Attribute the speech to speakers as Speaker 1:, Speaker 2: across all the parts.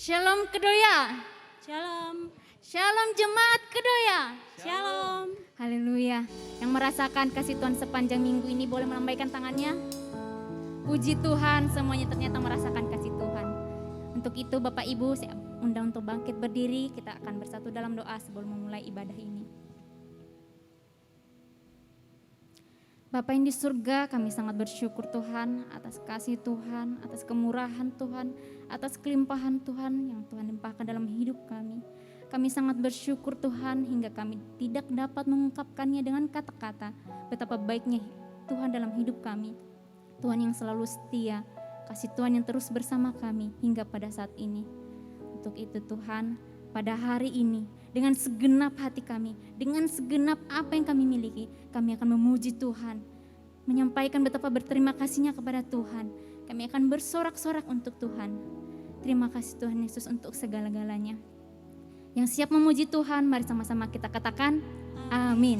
Speaker 1: Shalom Kedoya.
Speaker 2: Shalom.
Speaker 1: Shalom jemaat Kedoya.
Speaker 2: Shalom.
Speaker 1: Haleluya. Yang merasakan kasih Tuhan sepanjang minggu ini boleh melambaikan tangannya. Puji Tuhan, semuanya ternyata merasakan kasih Tuhan. Untuk itu Bapak Ibu, saya undang untuk bangkit berdiri. Kita akan bersatu dalam doa sebelum memulai ibadah ini. Bapa yang di surga, kami sangat bersyukur Tuhan atas kasih Tuhan, atas kemurahan Tuhan, atas kelimpahan Tuhan yang Tuhan limpahkan dalam hidup kami. Kami sangat bersyukur Tuhan hingga kami tidak dapat mengungkapkannya dengan kata-kata betapa baiknya Tuhan dalam hidup kami. Tuhan yang selalu setia, kasih Tuhan yang terus bersama kami hingga pada saat ini. Untuk itu Tuhan, pada hari ini dengan segenap hati kami, dengan segenap apa yang kami miliki, kami akan memuji Tuhan, menyampaikan betapa berterima kasihnya kepada Tuhan. Kami akan bersorak-sorak untuk Tuhan. Terima kasih Tuhan Yesus untuk segala-galanya. Yang siap memuji Tuhan, mari sama-sama kita katakan amin.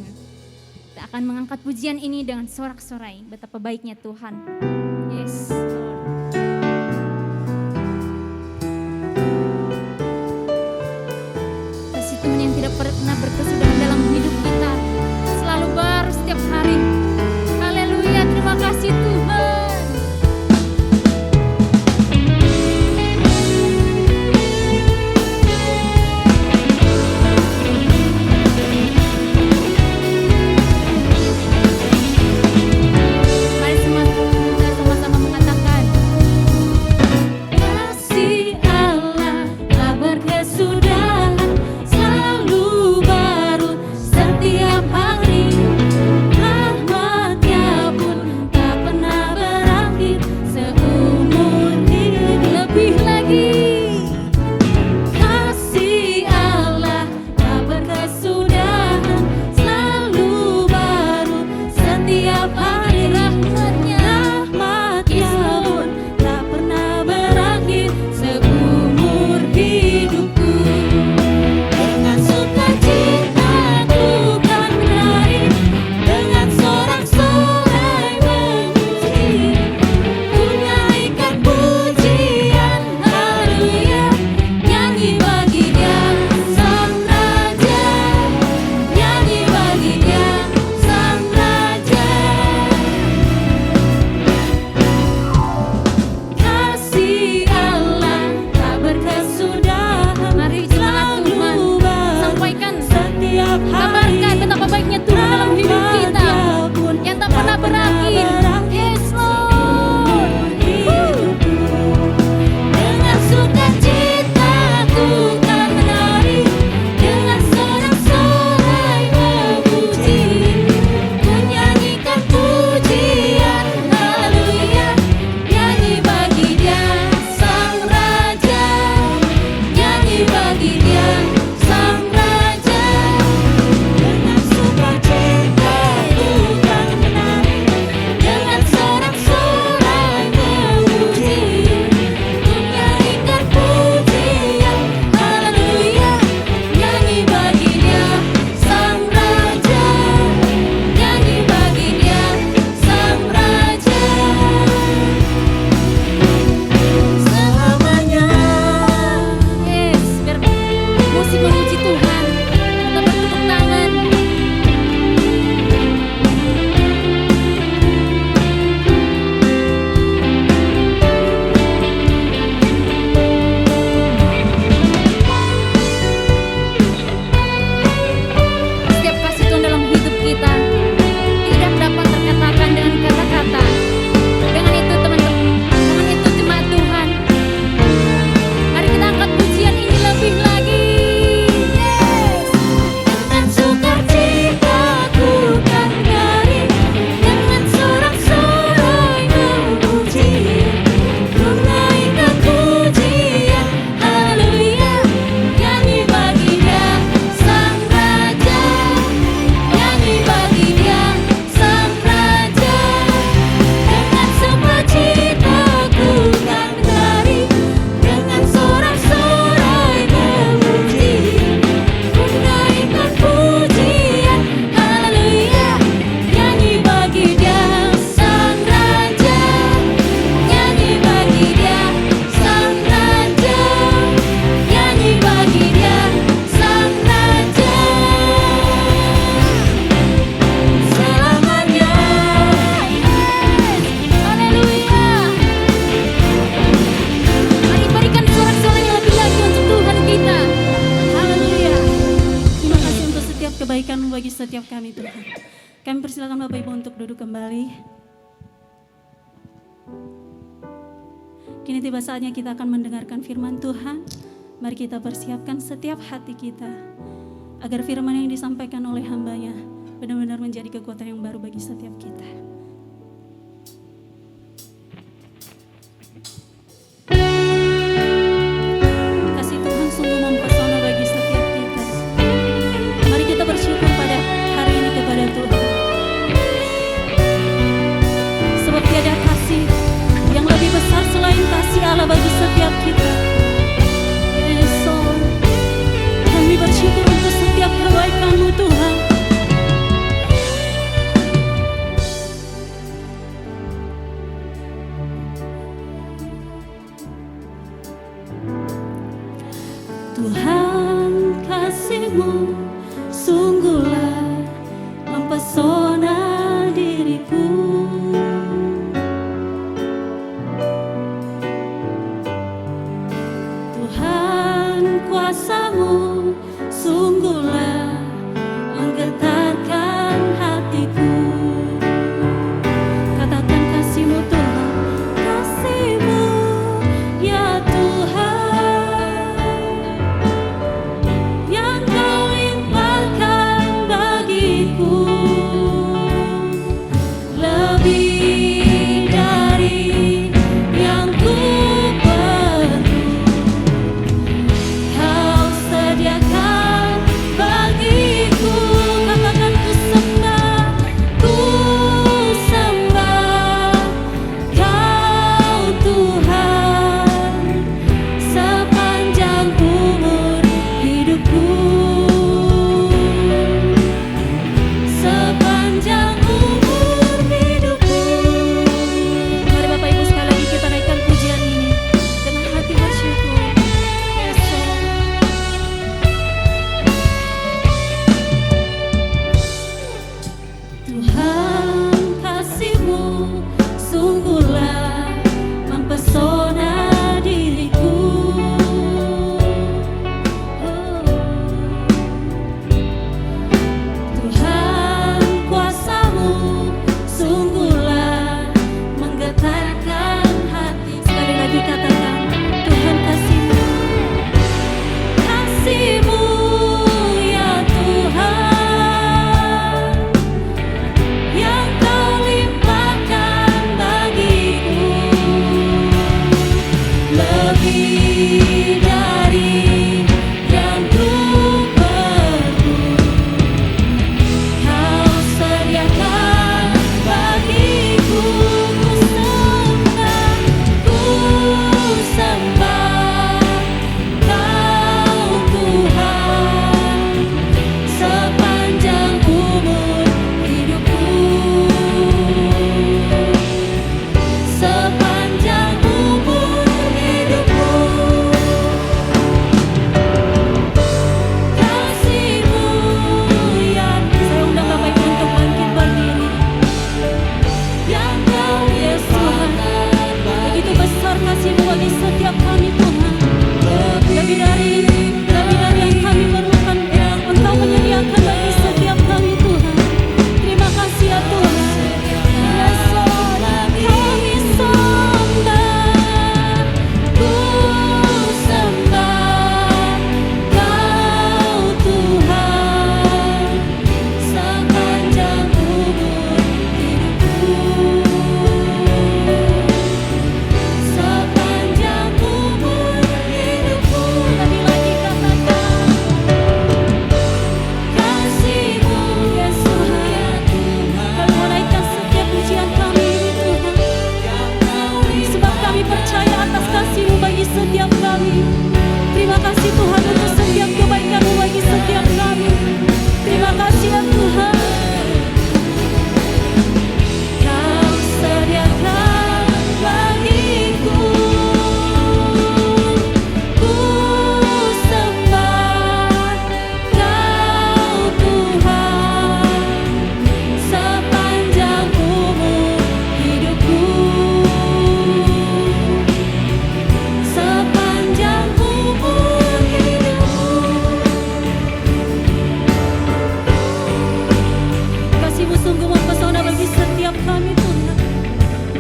Speaker 1: Kita akan mengangkat pujian ini dengan sorak-sorai betapa baiknya Tuhan. Yes. Kasih Tuhan yang tidak pernah berkesudahan dalam hidup kita, selalu baru setiap hari. Haleluya, terima kasih Tuhan. Mari kita sama-sama mengatakan
Speaker 2: Silakan Bapak Ibu untuk duduk kembali. Kini tiba saatnya kita akan mendengarkan firman Tuhan. Mari kita persiapkan setiap hati kita agar firman yang disampaikan oleh hamba-Nya benar-benar menjadi kekuatan yang baru bagi setiap kita. Kasih Tuhan sungguh mempesona bagi setiap kita. Mari kita bersyukur pada hari ini kepada Tuhan. Sebab tiada kasih yang lebih besar selain kasih Allah bagi setiap kita. Yesus, kami bersyukur untuk setiap kebaikan-Mu Tuhan. Tuhan, kasih-Mu sungguhlah mempesona diriku. Tuhan, kuasa-Mu sungguhlah menggetarkan hatiku. Katakan kasih-Mu Tuhan, kasih-Mu ya Tuhan, yang Kau limpahkan bagiku.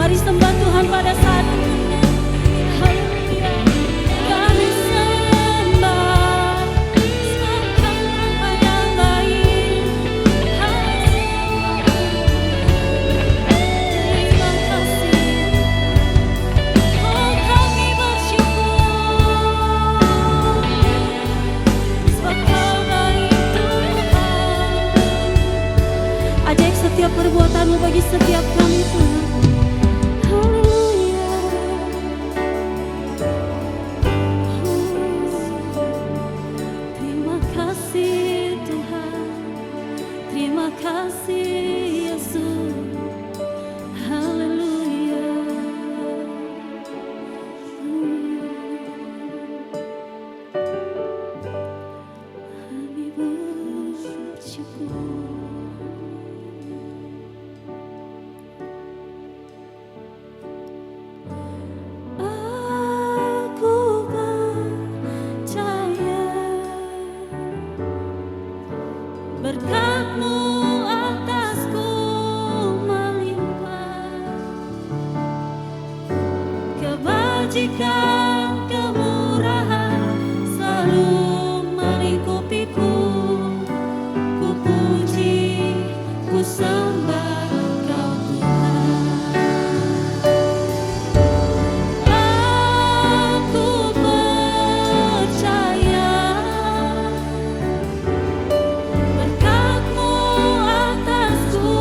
Speaker 2: Mari sembah Tuhan pada saat ini. Haleluya. Kami sembah Engkau Bapa yang baik. Haleluya. Terima kasih. Oh, kami bersyukur sebab Kau baik Tuhan. Ajaib setiap perbuatan-Mu bagi setiap kami Tuhan. Haleluya. Terima kasih Tuhan. Terima kasih Yesus. Haleluya. Kami bersyukur. Aku percaya berkat-Mu atasku melimpah, kebajikan, kemurahan selalu melingkupiku. Ku puji, ku sembah Kau Tuhan. Aku percaya berkat-Mu atasku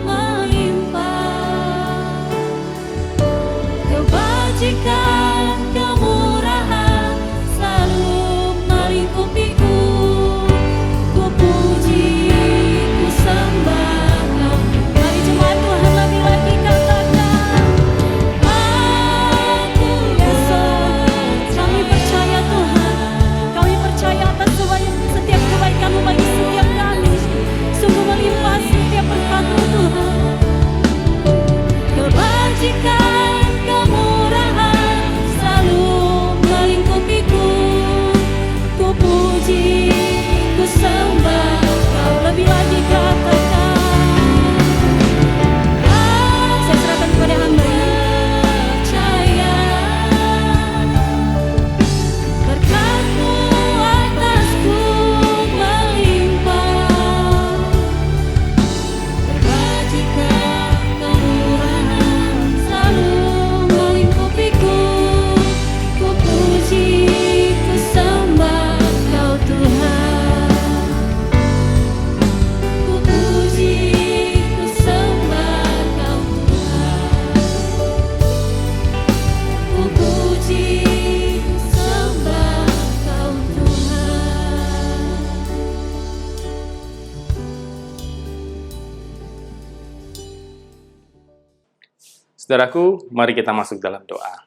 Speaker 2: melimpah, kebajikan, kemurahan selalu melingkupiku. Ku puji, ku sembah Kau. Mari jemaat Tuhan lebih lagi katakan, aku percaya. Kami percaya Tuhan. Kami percaya atas setiap kebaikan-Mu bagi setiap kami. Sungguh melimpah setiap berkat-Mu Tuhan. Kebajikan, kemurahan selalu melingkupiku. Ku puji, ku sembah Kau. Lebih lagi katakan, saya serahkan kepada Hamba ini. Percaya berkat-Mu atasku melimpah, kebajikan, kemurahan selalu melingkupiku. Ku puji, ku sembah Kau Tuhan. Ku puji, ku sembah Kau Tuhan. Ku puji, ku sembah Kau Tuhan.
Speaker 3: Saudaraku, mari kita masuk dalam doa.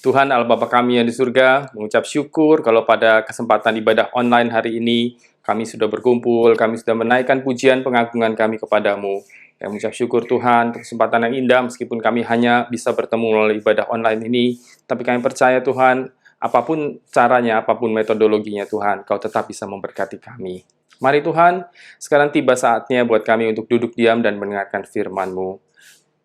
Speaker 3: Tuhan Allah Bapa kami yang di surga, mengucap syukur kalau pada kesempatan ibadah online hari ini, kami sudah berkumpul, kami sudah menaikkan pujian pengagungan kami kepadamu. Kami mengucap syukur Tuhan untuk kesempatan yang indah, meskipun kami hanya bisa bertemu melalui ibadah online ini, tapi kami percaya Tuhan, apapun caranya, apapun metodologinya Tuhan, Kau tetap bisa memberkati kami. Mari Tuhan, sekarang tiba saatnya buat kami untuk duduk diam dan mendengarkan firman-Mu.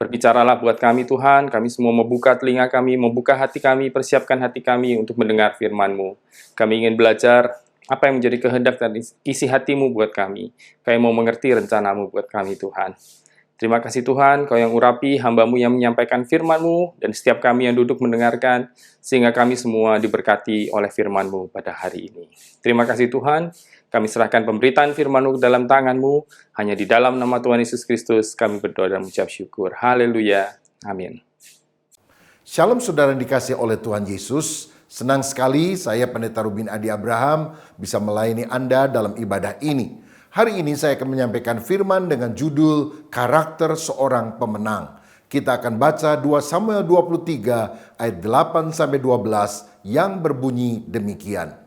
Speaker 3: Berbicaralah buat kami Tuhan, kami semua membuka telinga kami, membuka hati kami, persiapkan hati kami untuk mendengar firman-Mu. Kami ingin belajar apa yang menjadi kehendak dan isi hati-Mu buat kami. Kami mau mengerti rencana-Mu buat kami Tuhan. Terima kasih Tuhan, Kau yang urapi hamba-Mu yang menyampaikan firman-Mu, dan setiap kami yang duduk mendengarkan, sehingga kami semua diberkati oleh firman-Mu pada hari ini. Terima kasih Tuhan, kami serahkan pemberitaan firman-Mu ke dalam tangan-Mu, hanya di dalam nama Tuhan Yesus Kristus kami berdoa dan mengucap syukur. Haleluya. Amin.
Speaker 4: Shalom saudara yang dikasihi oleh Tuhan Yesus. Senang sekali saya Pendeta Rubin Adi Abraham bisa melayani Anda dalam ibadah ini. Hari ini saya akan menyampaikan firman dengan judul Karakter Seorang Pemenang. Kita akan baca 2 Samuel 23 ayat 8-12 yang berbunyi demikian.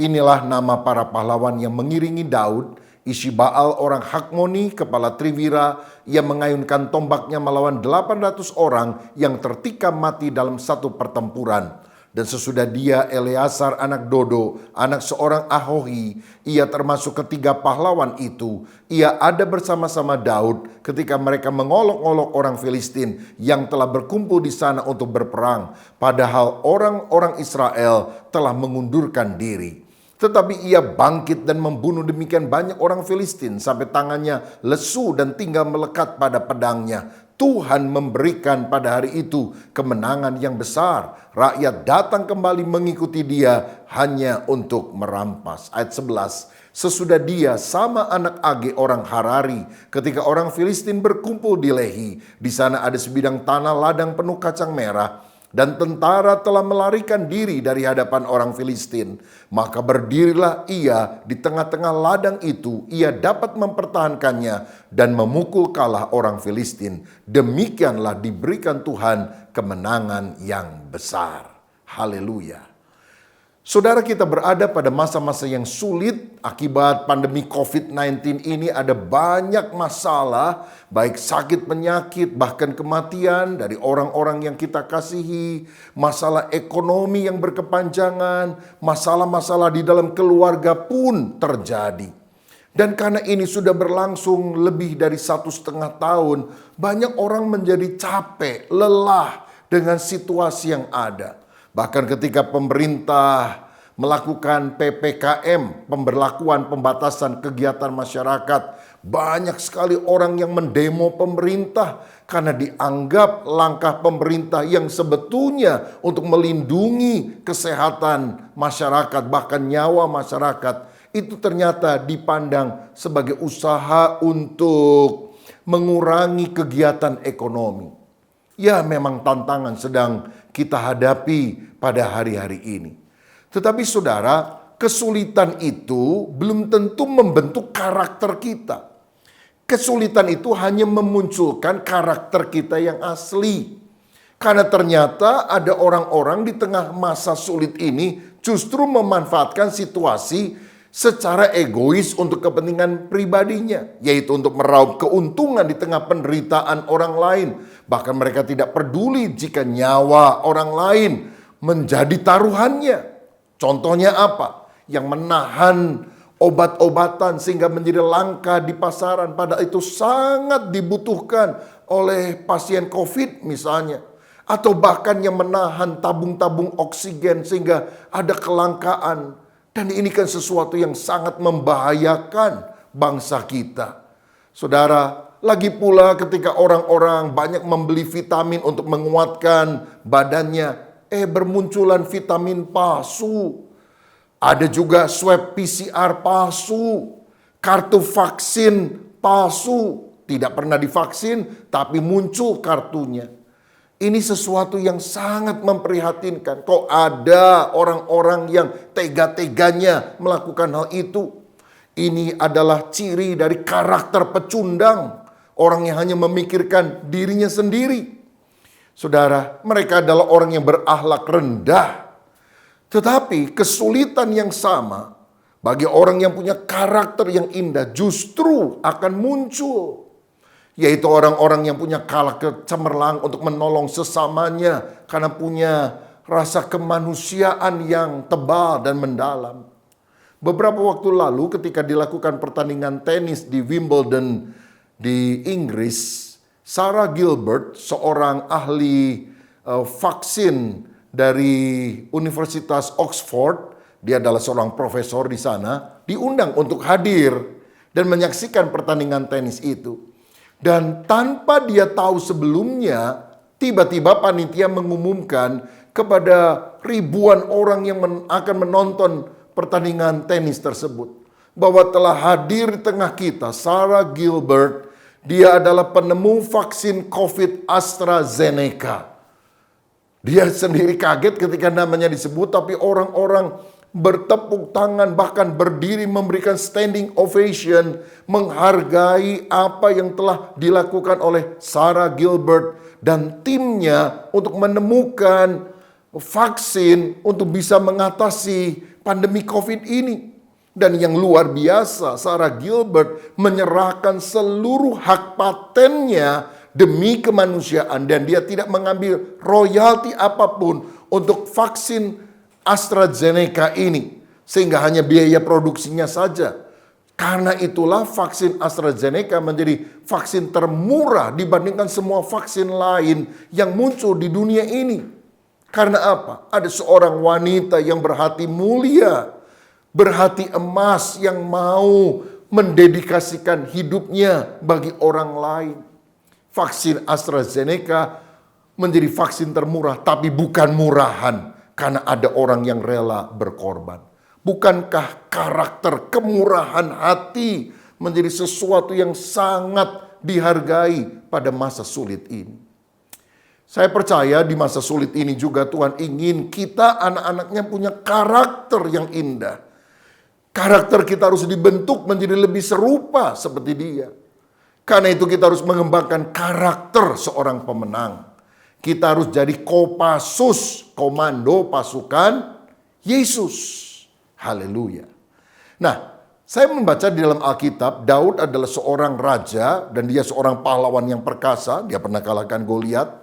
Speaker 4: Inilah nama para pahlawan yang mengiringi Daud, Ishibaal orang Hakmoni, kepala Triwira, yang mengayunkan tombaknya melawan 800 orang yang tertikam mati dalam satu pertempuran. Dan sesudah dia Eleazar anak Dodo, anak seorang Ahohi, ia termasuk ketiga pahlawan itu. Ia ada bersama-sama Daud ketika mereka mengolok-olok orang Filistin yang telah berkumpul di sana untuk berperang. Padahal orang-orang Israel telah mengundurkan diri. Tetapi ia bangkit dan membunuh demikian banyak orang Filistin sampai tangannya lesu dan tinggal melekat pada pedangnya. Tuhan memberikan pada hari itu kemenangan yang besar. Rakyat datang kembali mengikuti dia hanya untuk merampas. Ayat 11. Sesudah dia sama anak Age orang Harari ketika orang Filistin berkumpul di Lehi. Di sana ada sebidang tanah ladang penuh kacang merah. Dan tentara telah melarikan diri dari hadapan orang Filistin. Maka berdirilah ia di tengah-tengah ladang itu. Ia dapat mempertahankannya dan memukul kalah orang Filistin. Demikianlah diberikan Tuhan kemenangan yang besar. Haleluya. Saudara, kita berada pada masa-masa yang sulit akibat pandemi COVID-19 ini. Ada banyak masalah, baik sakit penyakit, bahkan kematian dari orang-orang yang kita kasihi. Masalah ekonomi yang berkepanjangan, masalah-masalah di dalam keluarga pun terjadi. Dan karena ini sudah berlangsung lebih dari 1,5 tahun, banyak orang menjadi capek, lelah dengan situasi yang ada. Bahkan ketika pemerintah melakukan PPKM, pemberlakuan pembatasan kegiatan masyarakat, banyak sekali orang yang mendemo pemerintah karena dianggap langkah pemerintah yang sebetulnya untuk melindungi kesehatan masyarakat, bahkan nyawa masyarakat, itu ternyata dipandang sebagai usaha untuk mengurangi kegiatan ekonomi. Ya, memang tantangan sedang kita hadapi pada hari-hari ini. Tetapi saudara, kesulitan itu belum tentu membentuk karakter kita. Kesulitan itu hanya memunculkan karakter kita yang asli. Karena ternyata ada orang-orang di tengah masa sulit ini justru memanfaatkan situasi secara egois untuk kepentingan pribadinya, yaitu untuk meraup keuntungan di tengah penderitaan orang lain. Bahkan mereka tidak peduli jika nyawa orang lain menjadi taruhannya. Contohnya apa? Yang menahan obat-obatan sehingga menjadi langka di pasaran, padahal itu sangat dibutuhkan oleh pasien COVID misalnya. Atau bahkan yang menahan tabung-tabung oksigen sehingga ada kelangkaan. Dan ini kan sesuatu yang sangat membahayakan bangsa kita. Saudara, lagi pula ketika orang-orang banyak membeli vitamin untuk menguatkan badannya, bermunculan vitamin palsu. Ada juga swab PCR palsu, kartu vaksin palsu. Tidak pernah divaksin tapi muncul kartunya. Ini sesuatu yang sangat memprihatinkan. Kok ada orang-orang yang tega-teganya melakukan hal itu? Ini adalah ciri dari karakter pecundang. Orang yang hanya memikirkan dirinya sendiri. Saudara, mereka adalah orang yang berakhlak rendah. Tetapi kesulitan yang sama bagi orang yang punya karakter yang indah justru akan muncul. Yaitu orang-orang yang punya karakter cemerlang untuk menolong sesamanya karena punya rasa kemanusiaan yang tebal dan mendalam. Beberapa waktu lalu ketika dilakukan pertandingan tenis di Wimbledon di Inggris, Sarah Gilbert, seorang ahli vaksin dari Universitas Oxford, dia adalah seorang profesor di sana, diundang untuk hadir dan menyaksikan pertandingan tenis itu. Dan tanpa dia tahu sebelumnya, tiba-tiba panitia mengumumkan kepada ribuan orang yang akan menonton pertandingan tenis tersebut, bahwa telah hadir di tengah kita Sarah Gilbert. Dia adalah penemu vaksin COVID AstraZeneca. Dia sendiri kaget ketika namanya disebut, tapi orang-orang bertepuk tangan, bahkan berdiri memberikan standing ovation, menghargai apa yang telah dilakukan oleh Sarah Gilbert dan timnya untuk menemukan vaksin untuk bisa mengatasi pandemi COVID ini. Dan yang luar biasa, Sarah Gilbert menyerahkan seluruh hak patennya demi kemanusiaan, dan dia tidak mengambil royalti apapun untuk vaksin AstraZeneca ini, sehingga hanya biaya produksinya saja. Karena itulah vaksin AstraZeneca menjadi vaksin termurah dibandingkan semua vaksin lain yang muncul di dunia ini. Karena apa? Ada seorang wanita yang berhati mulia, berhati emas, yang mau mendedikasikan hidupnya bagi orang lain. Vaksin AstraZeneca menjadi vaksin termurah, tapi bukan murahan, karena ada orang yang rela berkorban. Bukankah karakter kemurahan hati menjadi sesuatu yang sangat dihargai pada masa sulit ini? Saya percaya di masa sulit ini juga Tuhan ingin kita anak-anaknya punya karakter yang indah. Karakter kita harus dibentuk menjadi lebih serupa seperti dia. Karena itu kita harus mengembangkan karakter seorang pemenang. Kita harus jadi Kopassus, komando pasukan Yesus. Haleluya. Nah, saya membaca di dalam Alkitab, Daud adalah seorang raja dan dia seorang pahlawan yang perkasa. Dia pernah kalahkan Goliat.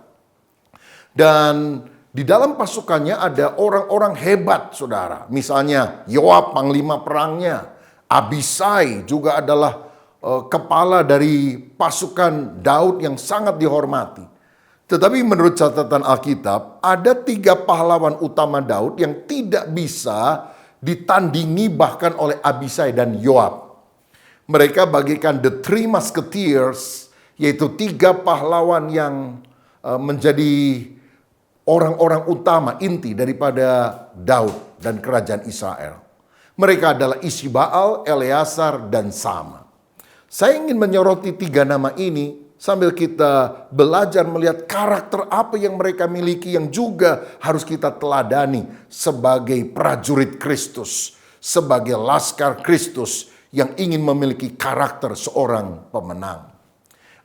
Speaker 4: Dan di dalam pasukannya ada orang-orang hebat, saudara. Misalnya Yoab, panglima perangnya. Abisai juga adalah kepala dari pasukan Daud yang sangat dihormati. Tetapi menurut catatan Alkitab, ada 3 pahlawan utama Daud yang tidak bisa ditandingi bahkan oleh Abisai dan Yoab. Mereka bagikan the 3 musketeers, yaitu 3 pahlawan yang menjadi orang-orang utama, inti daripada Daud dan kerajaan Israel. Mereka adalah Ishibaal, Eleazar, dan Sama. Saya ingin menyoroti 3 nama ini sambil kita belajar melihat karakter apa yang mereka miliki yang juga harus kita teladani sebagai prajurit Kristus, sebagai laskar Kristus yang ingin memiliki karakter seorang pemenang.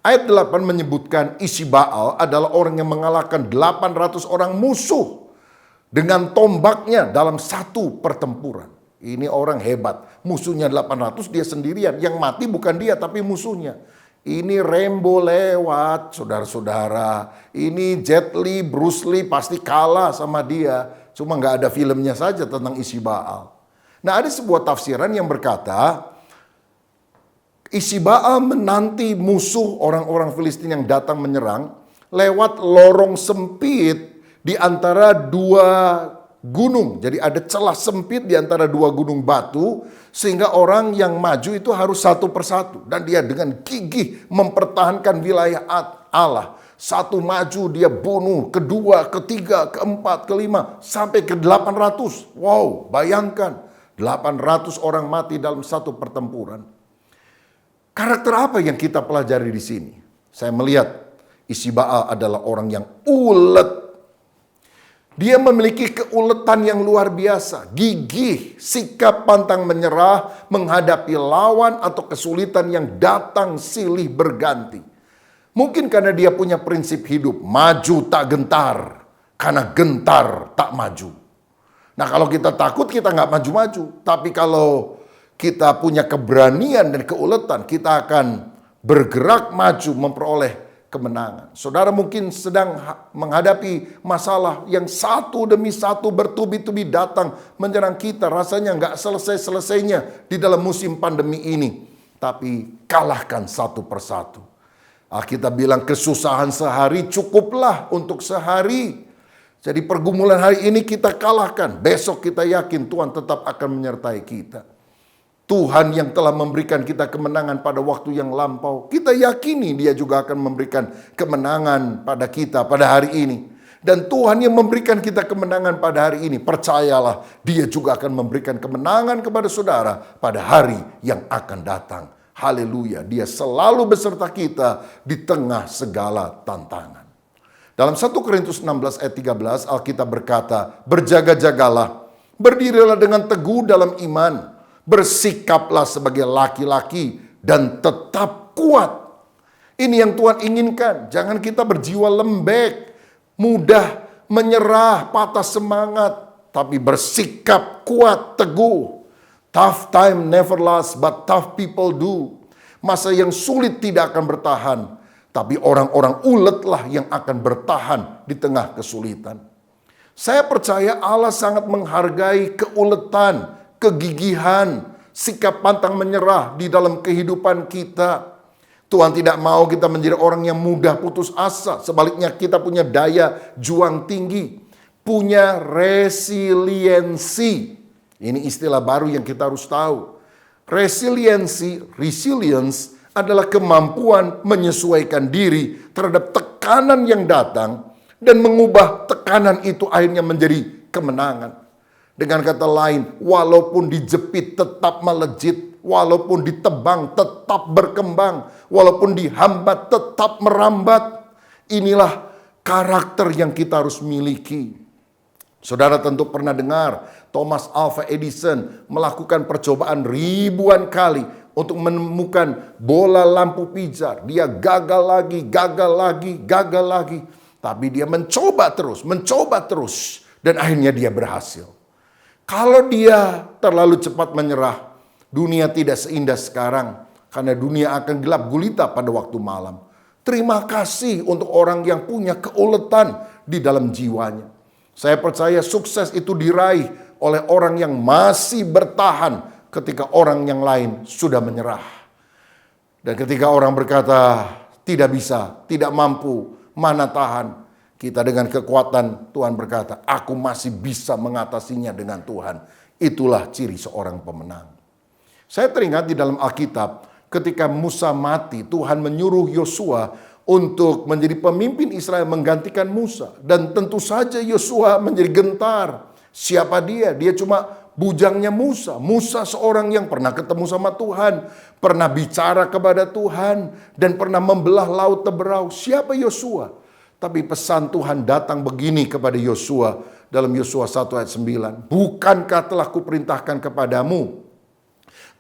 Speaker 4: Ayat 8 menyebutkan Ishibaal adalah orang yang mengalahkan 800 orang musuh dengan tombaknya dalam satu pertempuran. Ini orang hebat. Musuhnya 800, dia sendirian. Yang mati bukan dia tapi musuhnya. Ini Rambo lewat, saudara-saudara. Ini Jet Li, Bruce Lee pasti kalah sama dia. Cuma nggak ada filmnya saja tentang Ishibaal. Nah, ada sebuah tafsiran yang berkata, Ishibaal menanti musuh orang-orang Filistin yang datang menyerang lewat lorong sempit di antara 2 gunung. Jadi ada celah sempit di antara 2 gunung batu, sehingga orang yang maju itu harus satu persatu. Dan dia dengan gigih mempertahankan wilayah Allah. Satu maju dia bunuh, kedua, ketiga, keempat, kelima, sampai ke 800. Wow, bayangkan 800 orang mati dalam satu pertempuran. Karakter apa yang kita pelajari di sini? Saya melihat Ishibaal adalah orang yang ulet. Dia memiliki keuletan yang luar biasa, gigih, sikap pantang menyerah menghadapi lawan atau kesulitan yang datang silih berganti. Mungkin karena dia punya prinsip hidup, maju tak gentar, karena gentar tak maju. Nah, kalau kita takut kita nggak maju-maju, tapi kalau kita punya keberanian dan keuletan, kita akan bergerak maju memperoleh kemenangan. Saudara mungkin sedang menghadapi masalah yang satu demi satu bertubi-tubi datang menyerang kita. Rasanya nggak selesai-selesainya di dalam musim pandemi ini. Tapi kalahkan satu persatu. Alkitab bilang kesusahan sehari cukuplah untuk sehari. Jadi pergumulan hari ini kita kalahkan. Besok kita yakin Tuhan tetap akan menyertai kita. Tuhan yang telah memberikan kita kemenangan pada waktu yang lampau, kita yakini Dia juga akan memberikan kemenangan pada kita pada hari ini. Dan Tuhan yang memberikan kita kemenangan pada hari ini, percayalah Dia juga akan memberikan kemenangan kepada saudara pada hari yang akan datang. Haleluya, Dia selalu beserta kita di tengah segala tantangan. Dalam 1 Korintus 16 ayat 13 Alkitab berkata, berjaga-jagalah, berdirilah dengan teguh dalam iman, bersikaplah sebagai laki-laki dan tetap kuat. Ini yang Tuhan inginkan. Jangan kita berjiwa lembek, mudah menyerah, patah semangat, tapi bersikap kuat, teguh. Tough time never lasts, but tough people do. Masa yang sulit tidak akan bertahan, tapi orang-orang uletlah yang akan bertahan di tengah kesulitan. Saya percaya Allah sangat menghargai keuletan, kegigihan, sikap pantang menyerah di dalam kehidupan kita. Tuhan tidak mau kita menjadi orang yang mudah putus asa. Sebaliknya kita punya daya juang tinggi. Punya resiliensi. Ini istilah baru yang kita harus tahu. Resilience adalah kemampuan menyesuaikan diri terhadap tekanan yang datang dan mengubah tekanan itu akhirnya menjadi kemenangan. Dengan kata lain, walaupun dijepit tetap melejit, walaupun ditebang tetap berkembang, walaupun dihambat tetap merambat. Inilah karakter yang kita harus miliki. Saudara tentu pernah dengar Thomas Alva Edison melakukan percobaan ribuan kali untuk menemukan bola lampu pijar. Dia gagal lagi. Tapi dia mencoba terus. Dan akhirnya dia berhasil. Kalau dia terlalu cepat menyerah, dunia tidak seindah sekarang. Karena dunia akan gelap gulita pada waktu malam. Terima kasih untuk orang yang punya keuletan di dalam jiwanya. Saya percaya sukses itu diraih oleh orang yang masih bertahan ketika orang yang lain sudah menyerah. Dan ketika orang berkata, tidak bisa, tidak mampu, mana tahan. Kita dengan kekuatan Tuhan berkata, aku masih bisa mengatasinya dengan Tuhan. Itulah ciri seorang pemenang. Saya teringat di dalam Alkitab, ketika Musa mati, Tuhan menyuruh Yosua untuk menjadi pemimpin Israel menggantikan Musa. Dan tentu saja Yosua menjadi gentar. Siapa dia? Dia cuma bujangnya Musa. Musa seorang yang pernah ketemu sama Tuhan, pernah bicara kepada Tuhan, dan pernah membelah laut Teberau. Siapa Yosua? Tapi pesan Tuhan datang begini kepada Yosua dalam Yosua 1 ayat 9. Bukankah telah kuperintahkan kepadamu?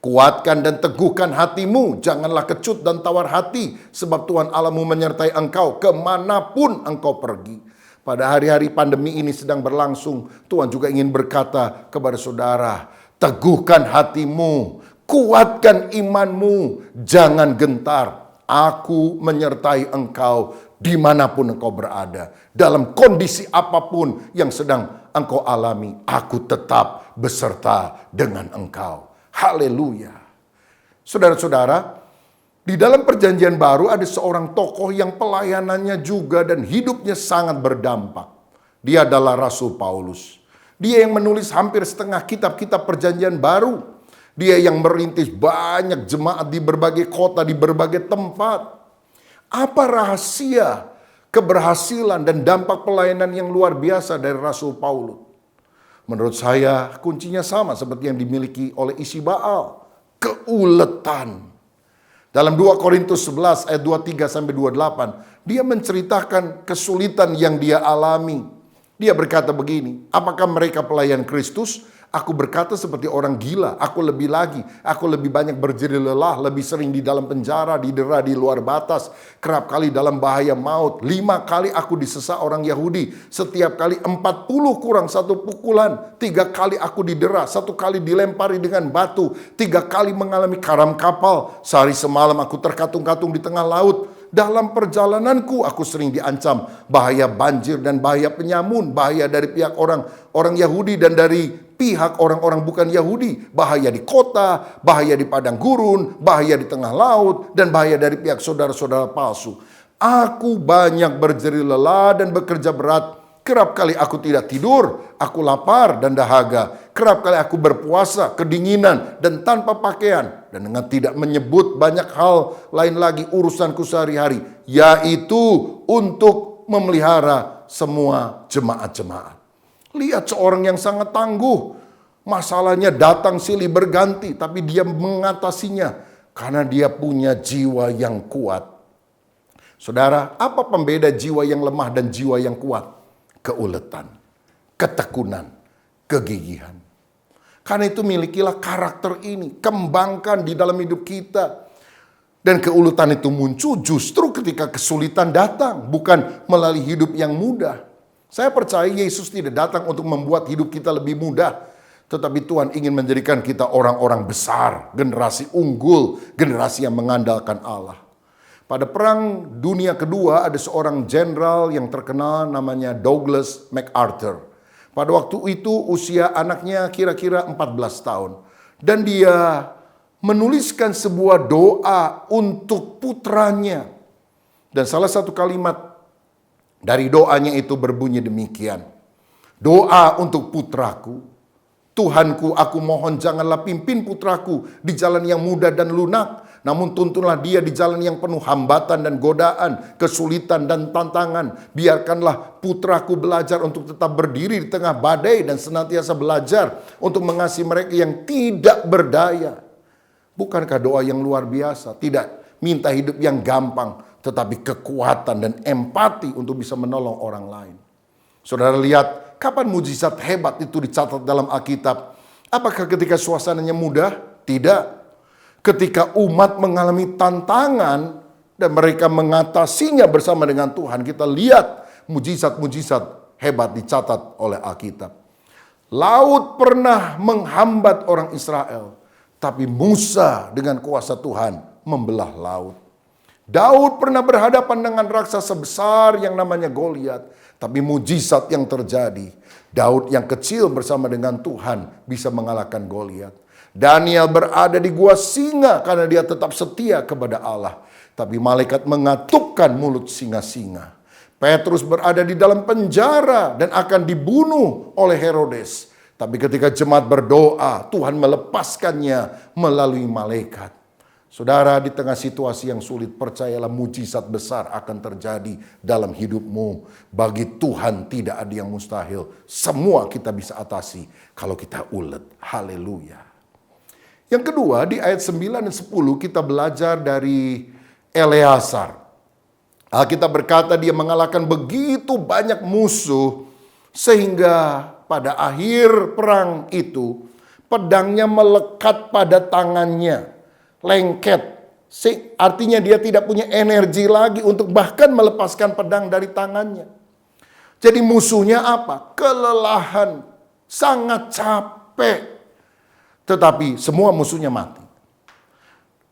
Speaker 4: Kuatkan dan teguhkan hatimu, janganlah kecut dan tawar hati, sebab Tuhan Allahmu menyertai engkau kemanapun engkau pergi. Pada hari-hari pandemi ini sedang berlangsung, Tuhan juga ingin berkata kepada saudara, teguhkan hatimu, kuatkan imanmu, jangan gentar. Aku menyertai engkau dimanapun engkau berada. Dalam kondisi apapun yang sedang engkau alami, aku tetap beserta dengan engkau. Haleluya. Saudara-saudara, di dalam perjanjian baru ada seorang tokoh yang pelayanannya juga dan hidupnya sangat berdampak. Dia adalah Rasul Paulus. Dia yang menulis hampir setengah kitab-kitab perjanjian baru. Dia yang merintis banyak jemaat di berbagai kota, di berbagai tempat. Apa rahasia keberhasilan dan dampak pelayanan yang luar biasa dari Rasul Paulus? Menurut saya kuncinya sama seperti yang dimiliki oleh isi Baal. Keuletan. Dalam 2 Korintus 11 ayat 23-28, dia menceritakan kesulitan yang dia alami. Dia berkata begini, apakah mereka pelayan Kristus? Aku berkata seperti orang gila, aku lebih banyak berjeri lelah, lebih sering di dalam penjara, didera di luar batas, kerap kali dalam bahaya maut. 5 kali aku disesat orang Yahudi, setiap kali 40 kurang 1 pukulan, 3 kali aku didera, 1 kali dilempari dengan batu, 3 kali mengalami karam kapal, sehari semalam aku terkatung-katung di tengah laut. Dalam perjalananku aku sering diancam bahaya banjir dan bahaya penyamun, bahaya dari pihak orang Yahudi dan dari pihak orang-orang bukan Yahudi, bahaya di kota, bahaya di padang gurun, bahaya di tengah laut, dan bahaya dari pihak saudara-saudara palsu. Aku banyak berjeri lelah dan bekerja berat. Kerap kali aku tidak tidur, aku lapar dan dahaga. Kerap kali aku berpuasa, kedinginan, dan tanpa pakaian. Dan dengan tidak menyebut banyak hal lain lagi urusanku sehari-hari. Yaitu untuk memelihara semua jemaat-jemaat. Lihat seorang yang sangat tangguh. Masalahnya datang silih berganti, tapi dia mengatasinya. Karena dia punya jiwa yang kuat. Saudara, apa pembeda jiwa yang lemah dan jiwa yang kuat? Keuletan, ketekunan, kegigihan. Karena itu milikilah karakter ini, kembangkan di dalam hidup kita. Dan keuletan itu muncul justru ketika kesulitan datang, bukan melalui hidup yang mudah. Saya percaya Yesus tidak datang untuk membuat hidup kita lebih mudah, tetapi Tuhan ingin menjadikan kita orang-orang besar, generasi unggul, generasi yang mengandalkan Allah. Pada Perang Dunia Kedua ada seorang jenderal yang terkenal namanya Douglas MacArthur. Pada waktu itu usia anaknya kira-kira 14 tahun. Dan dia menuliskan sebuah doa untuk putranya. Dan salah satu kalimat dari doanya itu berbunyi demikian. Doa untuk putraku. Tuhanku, aku mohon janganlah pimpin putraku di jalan yang mudah dan lunak, namun tuntunlah dia di jalan yang penuh hambatan dan godaan, kesulitan dan tantangan. Biarkanlah putraku belajar untuk tetap berdiri di tengah badai dan senantiasa belajar untuk mengasihi mereka yang tidak berdaya. Bukankah doa yang luar biasa? Tidak minta hidup yang gampang, tetapi kekuatan dan empati untuk bisa menolong orang lain. Saudara lihat, kapan mujizat hebat itu dicatat dalam Alkitab? Apakah ketika suasananya mudah? Tidak. Ketika umat mengalami tantangan dan mereka mengatasinya bersama dengan Tuhan, kita lihat mujizat-mujizat hebat dicatat oleh Alkitab. Laut pernah menghambat orang Israel, tapi Musa dengan kuasa Tuhan membelah laut. Daud pernah berhadapan dengan raksasa besar yang namanya Goliat, tapi mujizat yang terjadi, Daud yang kecil bersama dengan Tuhan bisa mengalahkan Goliat. Daniel berada di gua singa karena dia tetap setia kepada Allah, tapi malaikat mengatupkan mulut singa-singa. Petrus berada di dalam penjara dan akan dibunuh oleh Herodes, tapi ketika jemaat berdoa, Tuhan melepaskannya melalui malaikat. Saudara, di tengah situasi yang sulit, percayalah mujizat besar akan terjadi dalam hidupmu. Bagi Tuhan tidak ada yang mustahil. Semua kita bisa atasi kalau kita ulet. Haleluya. Yang kedua, di ayat 9 dan 10 kita belajar dari Eleazar. Alkitab berkata dia mengalahkan begitu banyak musuh sehingga pada akhir perang itu pedangnya melekat pada tangannya. Lengket, artinya dia tidak punya energi lagi untuk bahkan melepaskan pedang dari tangannya. Jadi musuhnya apa? Kelelahan, sangat capek. Tetapi semua musuhnya mati.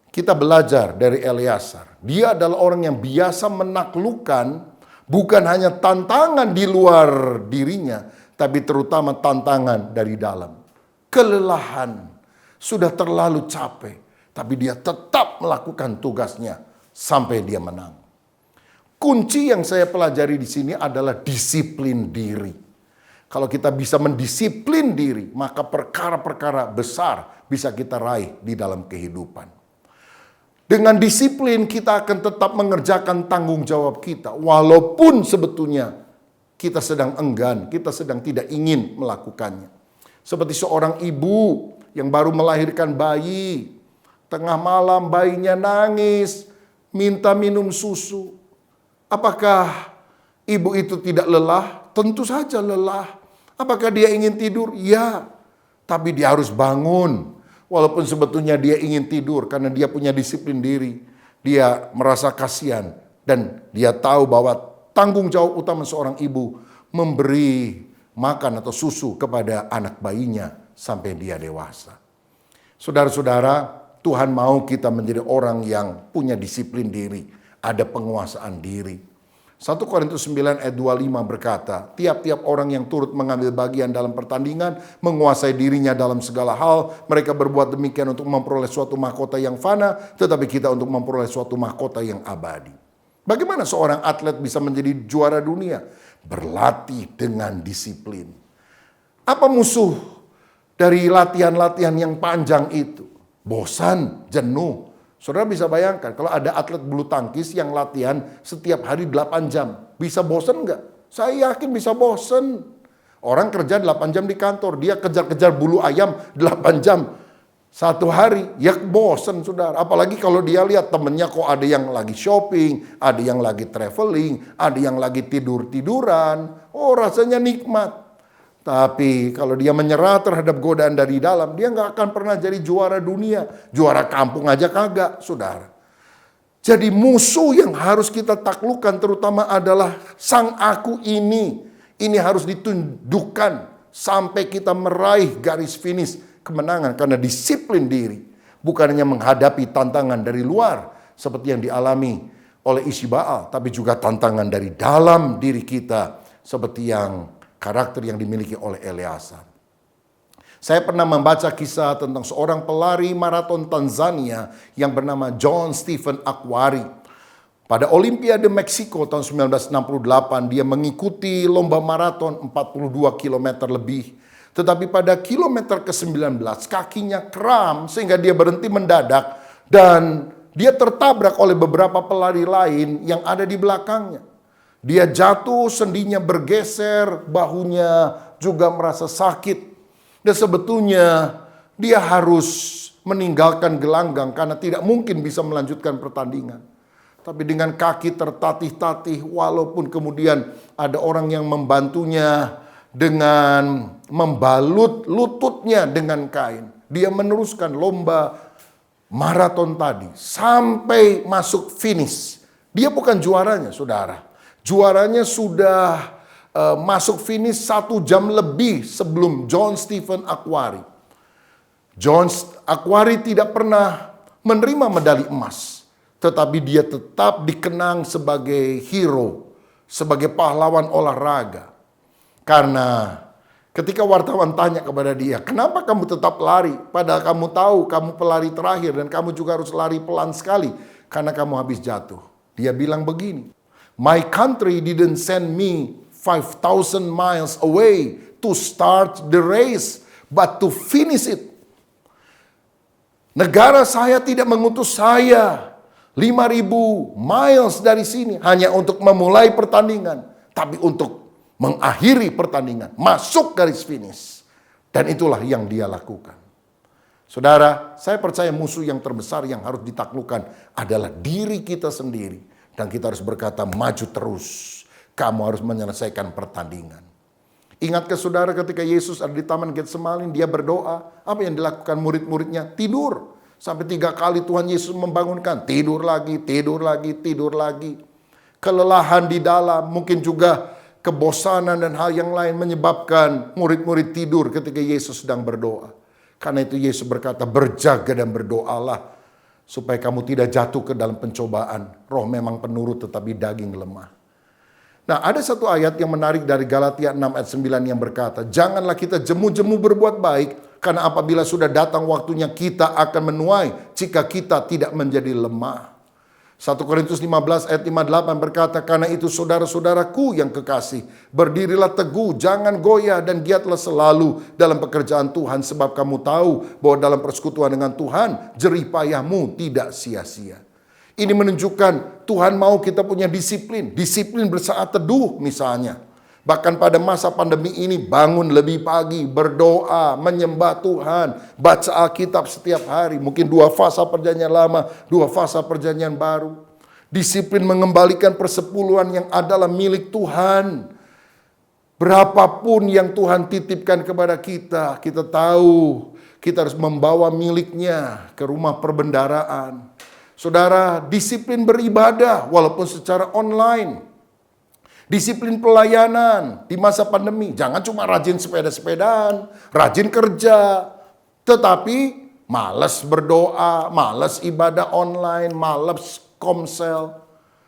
Speaker 4: Kita belajar dari Eleazar. Dia adalah orang yang biasa menaklukkan bukan hanya tantangan di luar dirinya, tapi terutama tantangan dari dalam. Kelelahan, sudah terlalu capek. Tapi dia tetap melakukan tugasnya sampai dia menang. Kunci yang saya pelajari di sini adalah disiplin diri. Kalau kita bisa mendisiplin diri, maka perkara-perkara besar bisa kita raih di dalam kehidupan. Dengan disiplin kita akan tetap mengerjakan tanggung jawab kita. Walaupun sebetulnya kita sedang enggan, kita sedang tidak ingin melakukannya. Seperti seorang ibu yang baru melahirkan bayi. Tengah malam bayinya nangis, minta minum susu. Apakah ibu itu tidak lelah? Tentu saja lelah. Apakah dia ingin tidur? Ya, tapi dia harus bangun. Walaupun sebetulnya dia ingin tidur karena dia punya disiplin diri. Dia merasa kasihan dan dia tahu bahwa tanggung jawab utama seorang ibu memberi makan atau susu kepada anak bayinya sampai dia dewasa. Saudara-saudara, Tuhan mau kita menjadi orang yang punya disiplin diri, ada penguasaan diri. 1 Korintus 9 ayat 25 berkata, tiap-tiap orang yang turut mengambil bagian dalam pertandingan, menguasai dirinya dalam segala hal, mereka berbuat demikian untuk memperoleh suatu mahkota yang fana, tetapi kita untuk memperoleh suatu mahkota yang abadi. Bagaimana seorang atlet bisa menjadi juara dunia? Berlatih dengan disiplin. Apa musuh dari latihan-latihan yang panjang itu? Bosan, jenuh. Saudara bisa bayangkan kalau ada atlet bulu tangkis yang latihan setiap hari 8 jam. Bisa bosan enggak? Saya yakin bisa bosan. Orang kerja 8 jam di kantor. Dia kejar-kejar bulu ayam 8 jam. Satu hari, ya bosan saudara. Apalagi kalau dia lihat temennya kok ada yang lagi shopping, ada yang lagi traveling, ada yang lagi tidur-tiduran. Oh rasanya nikmat. Tapi kalau dia menyerah terhadap godaan dari dalam, dia nggak akan pernah jadi juara dunia. Juara kampung aja kagak, saudara. Jadi musuh yang harus kita taklukkan terutama adalah sang aku ini. Ini harus ditundukkan sampai kita meraih garis finish kemenangan karena disiplin diri. Bukan hanya menghadapi tantangan dari luar seperti yang dialami oleh Isiba'al, tapi juga tantangan dari dalam diri kita seperti yang karakter yang dimiliki oleh Eleazar. Saya pernah membaca kisah tentang seorang pelari maraton Tanzania yang bernama John Stephen Akhwari. Pada Olimpiade Meksiko tahun 1968, dia mengikuti lomba maraton 42 km lebih. Tetapi pada kilometer ke-19, kakinya kram sehingga dia berhenti mendadak dan dia tertabrak oleh beberapa pelari lain yang ada di belakangnya. Dia jatuh, sendinya bergeser, bahunya juga merasa sakit. Dan sebetulnya dia harus meninggalkan gelanggang karena tidak mungkin bisa melanjutkan pertandingan. Tapi dengan kaki tertatih-tatih, walaupun kemudian ada orang yang membantunya dengan membalut lututnya dengan kain, dia meneruskan lomba maraton tadi sampai masuk finish. Dia bukan juaranya, saudara. Juaranya sudah masuk finish 1 jam lebih sebelum John Stephen Akhwari. John Akhwari tidak pernah menerima medali emas, tetapi dia tetap dikenang sebagai hero, sebagai pahlawan olahraga. Karena ketika wartawan tanya kepada dia, kenapa kamu tetap lari? Padahal kamu tahu kamu pelari terakhir dan kamu juga harus lari pelan sekali karena kamu habis jatuh. Dia bilang begini, "My country didn't send me 5,000 miles away to start the race, but to finish it." Negara saya tidak mengutus saya 5.000 miles dari sini hanya untuk memulai pertandingan, tapi untuk mengakhiri pertandingan, masuk garis finish. Dan itulah yang dia lakukan. Saudara, saya percaya musuh yang terbesar yang harus ditaklukkan adalah diri kita sendiri. Dan kita harus berkata, maju terus. Kamu harus menyelesaikan pertandingan. Ingatkah saudara ketika Yesus ada di Taman Getsemani, dia berdoa. Apa yang dilakukan murid-muridnya? Tidur. Sampai 3 kali Tuhan Yesus membangunkan. Tidur lagi, tidur lagi, tidur lagi. Kelelahan di dalam, mungkin juga kebosanan dan hal yang lain menyebabkan murid-murid tidur ketika Yesus sedang berdoa. Karena itu Yesus berkata, berjaga dan berdoalah. Supaya kamu tidak jatuh ke dalam pencobaan. Roh memang penurut tetapi daging lemah. Nah, ada satu ayat yang menarik dari Galatia 6 ayat 9 yang berkata, janganlah kita jemu-jemu berbuat baik, karena apabila sudah datang waktunya kita akan menuai jika kita tidak menjadi lemah. 1 Korintus 15 ayat 58 berkata, karena itu saudara-saudaraku yang kekasih, berdirilah teguh, jangan goyah dan giatlah selalu dalam pekerjaan Tuhan, sebab kamu tahu bahwa dalam persekutuan dengan Tuhan, jerih payahmu tidak sia-sia. Ini menunjukkan Tuhan mau kita punya disiplin. Disiplin bersaat teduh misalnya. Bahkan pada masa pandemi ini bangun lebih pagi, berdoa, menyembah Tuhan, baca Alkitab setiap hari. Mungkin 2 fasa perjanjian lama, 2 fasa perjanjian baru. Disiplin mengembalikan persepuluhan yang adalah milik Tuhan. Berapapun yang Tuhan titipkan kepada kita, kita tahu kita harus membawa miliknya ke rumah perbendaharaan. Saudara, disiplin beribadah walaupun secara online. Disiplin pelayanan di masa pandemi. Jangan cuma rajin sepeda-sepedaan, rajin kerja. Tetapi malas berdoa, malas ibadah online, malas komsel.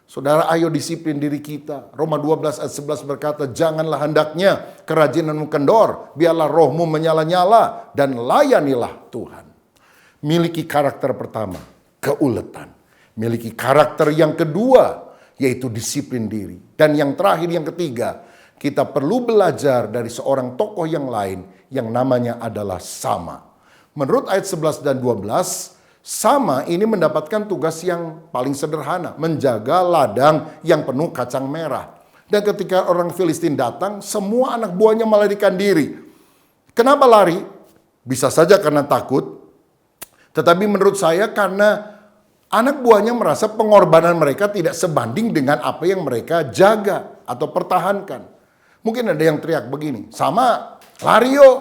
Speaker 4: Saudara, ayo disiplin diri kita. Roma 12 ayat 11 berkata, janganlah hendaknya kerajinanmu kendor, biarlah rohmu menyala-nyala dan layanilah Tuhan. Miliki karakter pertama, keuletan. Miliki karakter yang kedua, yaitu disiplin diri. Dan yang terakhir, yang ketiga, kita perlu belajar dari seorang tokoh yang lain yang namanya adalah Sama. Menurut ayat 11 dan 12, Sama ini mendapatkan tugas yang paling sederhana, menjaga ladang yang penuh kacang merah. Dan ketika orang Filistin datang, semua anak buahnya melarikan diri. Kenapa lari? Bisa saja karena takut, tetapi menurut saya karena anak buahnya merasa pengorbanan mereka tidak sebanding dengan apa yang mereka jaga atau pertahankan. Mungkin ada yang teriak begini, Sama, lari yuk.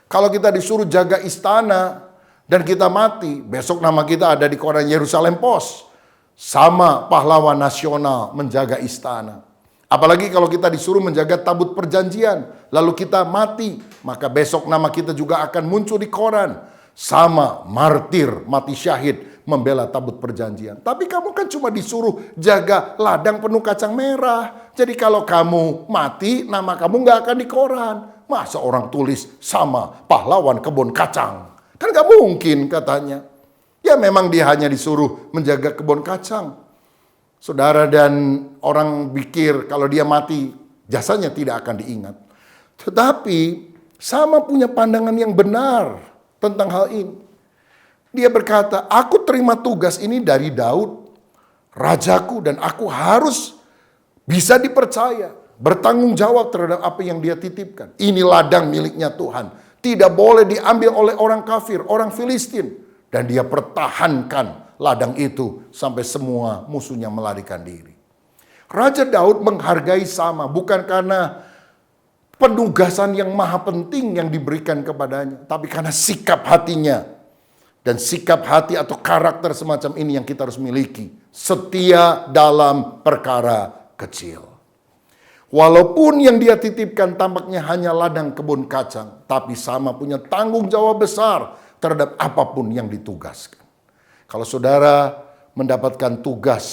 Speaker 4: Kalau kita disuruh jaga istana dan kita mati, besok nama kita ada di koran Yerusalem Post. Sama pahlawan nasional menjaga istana. Apalagi kalau kita disuruh menjaga tabut perjanjian, lalu kita mati, maka besok nama kita juga akan muncul di koran. Sama martir, mati syahid, membela tabut perjanjian. Tapi kamu kan cuma disuruh jaga ladang penuh kacang merah. Jadi kalau kamu mati, nama kamu nggak akan di koran. Masa orang tulis sama pahlawan kebun kacang? Kan nggak mungkin katanya. Ya memang dia hanya disuruh menjaga kebun kacang. Saudara, dan orang pikir kalau dia mati, jasanya tidak akan diingat. Tetapi sama punya pandangan yang benar tentang hal ini. Dia berkata, aku terima tugas ini dari Daud, rajaku, dan aku harus bisa dipercaya, bertanggung jawab terhadap apa yang dia titipkan. Ini ladang miliknya Tuhan. Tidak boleh diambil oleh orang kafir, orang Filistin. Dan dia pertahankan ladang itu sampai semua musuhnya melarikan diri. Raja Daud menghargai sama, bukan karena penugasan yang maha penting yang diberikan kepadanya, tapi karena sikap hatinya. Dan sikap hati atau karakter semacam ini yang kita harus miliki. Setia dalam perkara kecil. Walaupun yang dia titipkan tampaknya hanya ladang kebun kacang, tapi sama punya tanggung jawab besar terhadap apapun yang ditugaskan. Kalau saudara mendapatkan tugas,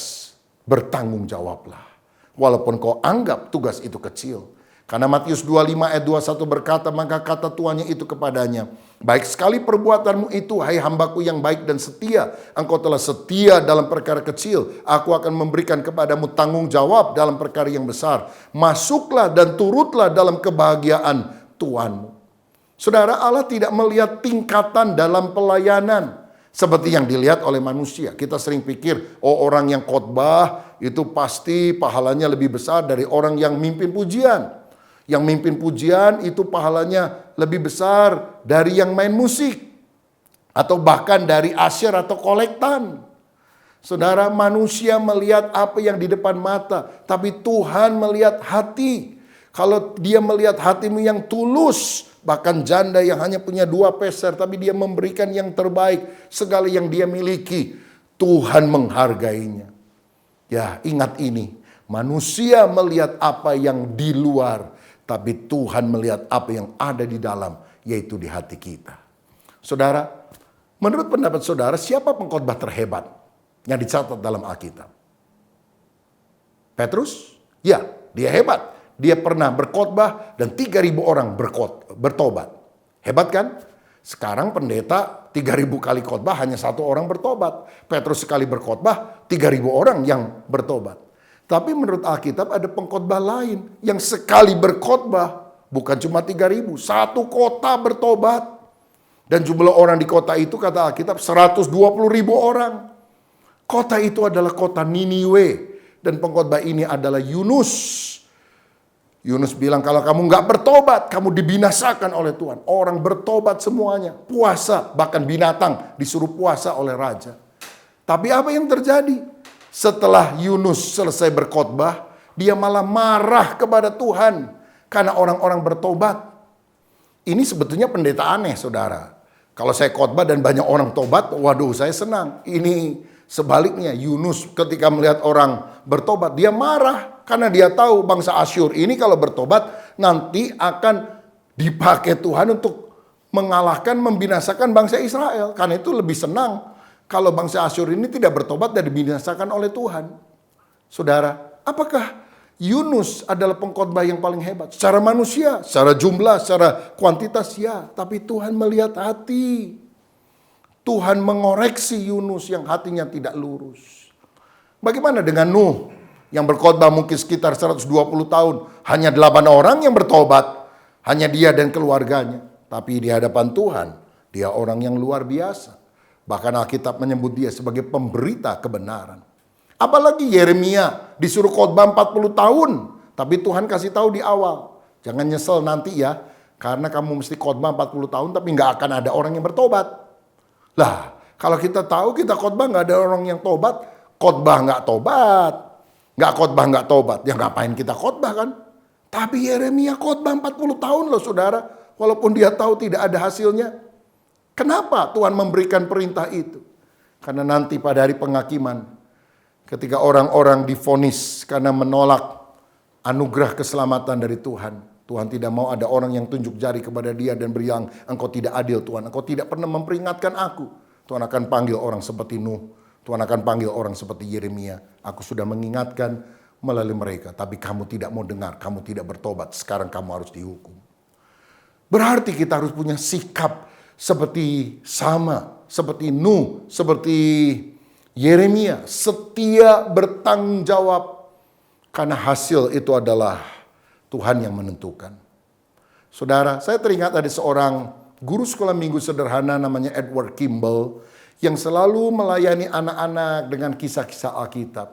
Speaker 4: bertanggung jawablah. Walaupun kau anggap tugas itu kecil. Karena Matius 25 ayat 21 berkata, maka kata tuannya itu kepadanya, baik sekali perbuatanmu itu, hai hambaku yang baik dan setia. Engkau telah setia dalam perkara kecil, aku akan memberikan kepadamu tanggung jawab dalam perkara yang besar. Masuklah dan turutlah dalam kebahagiaan Tuanmu. Saudara, Allah tidak melihat tingkatan dalam pelayanan seperti yang dilihat oleh manusia. Kita sering pikir, oh orang yang khotbah itu pasti pahalanya lebih besar dari orang yang mimpin pujian. Yang mimpin pujian itu pahalanya lebih besar dari yang main musik. Atau bahkan dari asyir atau kolektan. Saudara, manusia melihat apa yang di depan mata. Tapi Tuhan melihat hati. Kalau dia melihat hatimu yang tulus, bahkan janda yang hanya punya 2 peser, tapi dia memberikan yang terbaik, segala yang dia miliki, Tuhan menghargainya. Ya, ingat ini, manusia melihat apa yang di luar, tapi Tuhan melihat apa yang ada di dalam, yaitu di hati kita. Saudara, menurut pendapat saudara, siapa pengkhotbah terhebat yang dicatat dalam Alkitab? Petrus? Ya, dia hebat. Dia pernah berkhotbah dan 3.000 orang bertobat. Hebat kan? Sekarang pendeta 3.000 kali khotbah hanya 1 orang bertobat. Petrus sekali berkhotbah 3.000 orang yang bertobat. Tapi menurut Alkitab ada pengkhotbah lain yang sekali berkhotbah bukan cuma 3.000, 1 kota bertobat. Dan jumlah orang di kota itu kata Alkitab 120.000 orang. Kota itu adalah kota Niniwe. Dan pengkhotbah ini adalah Yunus. Yunus bilang, kalau kamu nggak bertobat, kamu dibinasakan oleh Tuhan. Orang bertobat semuanya, puasa, bahkan binatang disuruh puasa oleh raja. Tapi apa yang terjadi? Setelah Yunus selesai berkhotbah, dia malah marah kepada Tuhan karena orang-orang bertobat. Ini sebetulnya pendeta aneh, saudara. Kalau saya khotbah dan banyak orang tobat, waduh saya senang. Ini sebaliknya, Yunus ketika melihat orang bertobat, dia marah. Karena dia tahu bangsa Asyur ini kalau bertobat nanti akan dipakai Tuhan untuk mengalahkan, membinasakan bangsa Israel. Karena itu lebih senang kalau bangsa Asyur ini tidak bertobat dan dibinasakan oleh Tuhan. Saudara, apakah Yunus adalah pengkhotbah yang paling hebat? Secara manusia, secara jumlah, secara kuantitas ya. Tapi Tuhan melihat hati. Tuhan mengoreksi Yunus yang hatinya tidak lurus. Bagaimana dengan Nuh? Yang berkhotbah mungkin sekitar 120 tahun. Hanya 8 orang yang bertobat. Hanya dia dan keluarganya. Tapi di hadapan Tuhan, dia orang yang luar biasa. Bahkan Alkitab menyebut dia sebagai pemberita kebenaran. Apalagi Yeremia disuruh khotbah 40 tahun. Tapi Tuhan kasih tahu di awal. Jangan nyesel nanti ya. Karena kamu mesti khotbah 40 tahun tapi nggak akan ada orang yang bertobat. Lah, kalau kita tahu kita khotbah nggak ada orang yang tobat. Khotbah nggak tobat. Nggak khotbah nggak tobat, ya ngapain kita khotbah kan? Tapi Yeremia khotbah 40 tahun loh saudara, walaupun dia tahu tidak ada hasilnya. Kenapa Tuhan memberikan perintah itu? Karena nanti pada hari penghakiman, ketika orang-orang divonis karena menolak anugerah keselamatan dari Tuhan, Tuhan tidak mau ada orang yang tunjuk jari kepada dia dan bilang, engkau tidak adil Tuhan, engkau tidak pernah memperingatkan aku. Tuhan akan panggil orang seperti Nuh. Tuhan akan panggil orang seperti Yeremia. Aku sudah mengingatkan melalui mereka, tapi kamu tidak mau dengar, kamu tidak bertobat. Sekarang kamu harus dihukum. Berarti kita harus punya sikap seperti seperti Nuh, seperti Yeremia, setia bertanggung jawab, karena hasil itu adalah Tuhan yang menentukan. Saudara, saya teringat ada seorang guru sekolah minggu sederhana namanya Edward Kimball yang selalu melayani anak-anak dengan kisah-kisah Alkitab.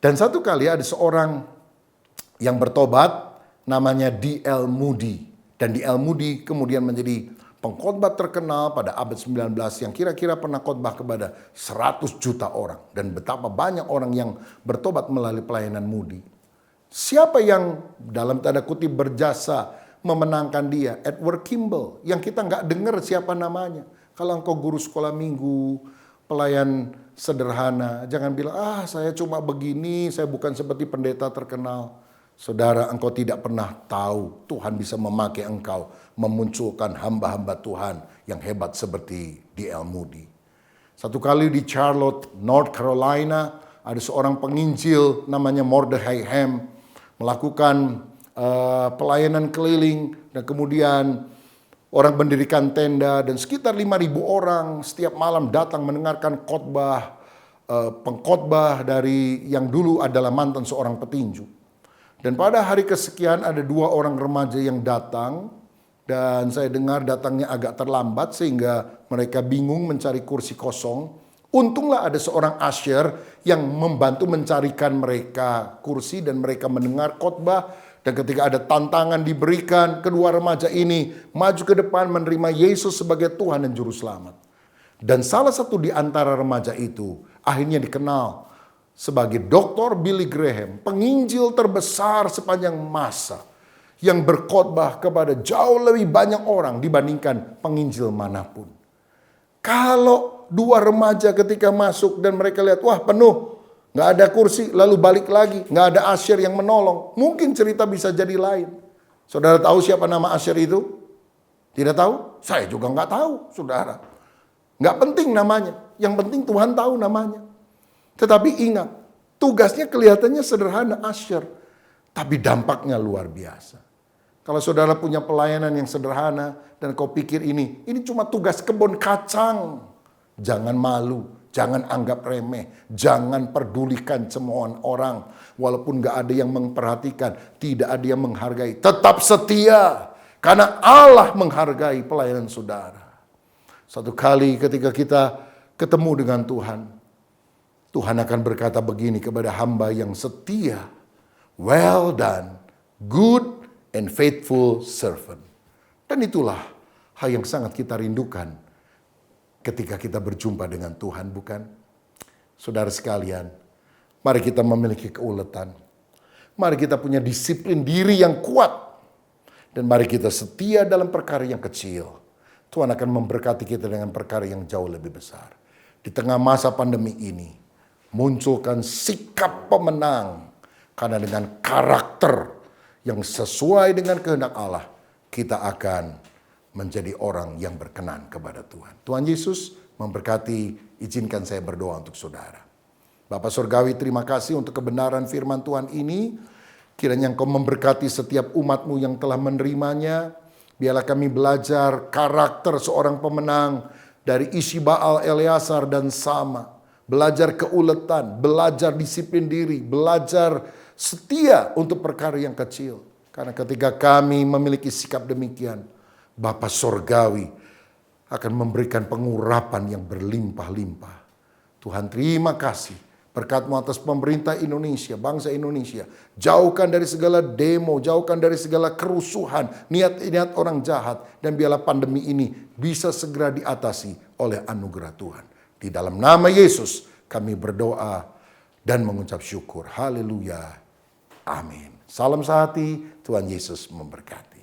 Speaker 4: Dan satu kali ada seorang yang bertobat namanya D.L. Moody. Dan D.L. Moody kemudian menjadi pengkhotbah terkenal pada abad 19 yang kira-kira pernah khotbah kepada 100 juta orang. Dan betapa banyak orang yang bertobat melalui pelayanan Moody. Siapa yang dalam tanda kutip berjasa memenangkan dia? Edward Kimball, yang kita nggak dengar siapa namanya. Kalau engkau guru sekolah minggu, pelayan sederhana, jangan bilang, saya cuma begini, saya bukan seperti pendeta terkenal. Saudara, engkau tidak pernah tahu Tuhan bisa memakai engkau memunculkan hamba-hamba Tuhan yang hebat seperti D.L. Moody. Satu kali di Charlotte, North Carolina, ada seorang penginjil namanya Mordecai Ham melakukan pelayanan keliling, dan kemudian orang mendirikan tenda, dan sekitar 5.000 orang setiap malam datang mendengarkan khotbah, pengkhotbah dari yang dulu adalah mantan seorang petinju. Dan pada hari kesekian ada 2 orang remaja yang datang, dan saya dengar datangnya agak terlambat sehingga mereka bingung mencari kursi kosong. Untunglah ada seorang usher yang membantu mencarikan mereka kursi dan mereka mendengar khotbah. Dan ketika ada tantangan diberikan, kedua remaja ini maju ke depan menerima Yesus sebagai Tuhan dan Juru Selamat. Dan salah satu di antara remaja itu akhirnya dikenal sebagai Dr. Billy Graham, penginjil terbesar sepanjang masa yang berkhotbah kepada jauh lebih banyak orang dibandingkan penginjil manapun. Kalau 2 remaja ketika masuk dan mereka lihat, wah penuh, nggak ada kursi, lalu balik lagi, nggak ada usher yang menolong, mungkin cerita bisa jadi lain. Saudara tahu siapa nama usher itu? Tidak tahu? Saya juga nggak tahu, saudara. Nggak penting namanya, yang penting Tuhan tahu namanya. Tetapi ingat, tugasnya kelihatannya sederhana, usher, tapi dampaknya luar biasa. Kalau saudara punya pelayanan yang sederhana dan kau pikir ini cuma tugas kebun kacang, jangan malu. Jangan anggap remeh, jangan pedulikan cemoohan orang. Walaupun gak ada yang memperhatikan, tidak ada yang menghargai. Tetap setia, karena Allah menghargai pelayanan saudara. Satu kali ketika kita ketemu dengan Tuhan, Tuhan akan berkata begini kepada hamba yang setia. Well done, good and faithful servant. Dan itulah hal yang sangat kita rindukan ketika kita berjumpa dengan Tuhan, bukan? Saudara sekalian, mari kita memiliki keuletan. Mari kita punya disiplin diri yang kuat. Dan mari kita setia dalam perkara yang kecil. Tuhan akan memberkati kita dengan perkara yang jauh lebih besar. Di tengah masa pandemi ini, munculkan sikap pemenang. Karena dengan karakter yang sesuai dengan kehendak Allah, kita akan menjadi orang yang berkenan kepada Tuhan. Tuhan Yesus memberkati, izinkan saya berdoa untuk saudara. Bapa Surgawi, terima kasih untuk kebenaran firman Tuhan ini. Kiranya Engkau memberkati setiap umat-Mu yang telah menerimanya. Biarlah kami belajar karakter seorang pemenang dari Ishibaal, Eleazar, dan Sama. Belajar keuletan, belajar disiplin diri, belajar setia untuk perkara yang kecil. Karena ketika kami memiliki sikap demikian, Bapa Surgawi akan memberikan pengurapan yang berlimpah-limpah. Tuhan, terima kasih. Berkat-Mu atas pemerintah Indonesia, bangsa Indonesia. Jauhkan dari segala demo, jauhkan dari segala kerusuhan, niat-niat orang jahat. Dan biarlah pandemi ini bisa segera diatasi oleh anugerah Tuhan. Di dalam nama Yesus kami berdoa dan mengucap syukur. Haleluya. Amin. Salam sehati, Tuhan Yesus memberkati.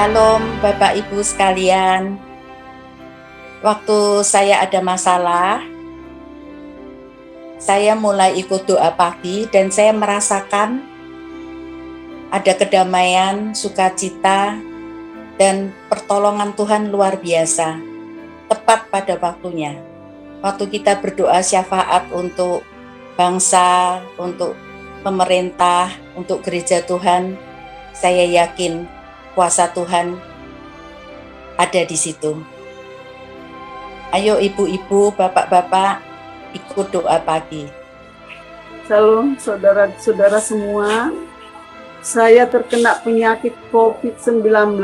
Speaker 5: Shalom Bapak Ibu sekalian. Waktu saya ada masalah, saya mulai ikut doa pagi dan saya merasakan ada kedamaian, sukacita, dan pertolongan Tuhan luar biasa. Tepat pada waktunya. Waktu kita berdoa syafaat untuk bangsa, untuk pemerintah, untuk gereja Tuhan, saya yakin kuasa Tuhan ada di situ. Ayo ibu-ibu, bapak-bapak, ikut doa pagi.
Speaker 6: Shalom saudara-saudara semua. Saya terkena penyakit COVID-19.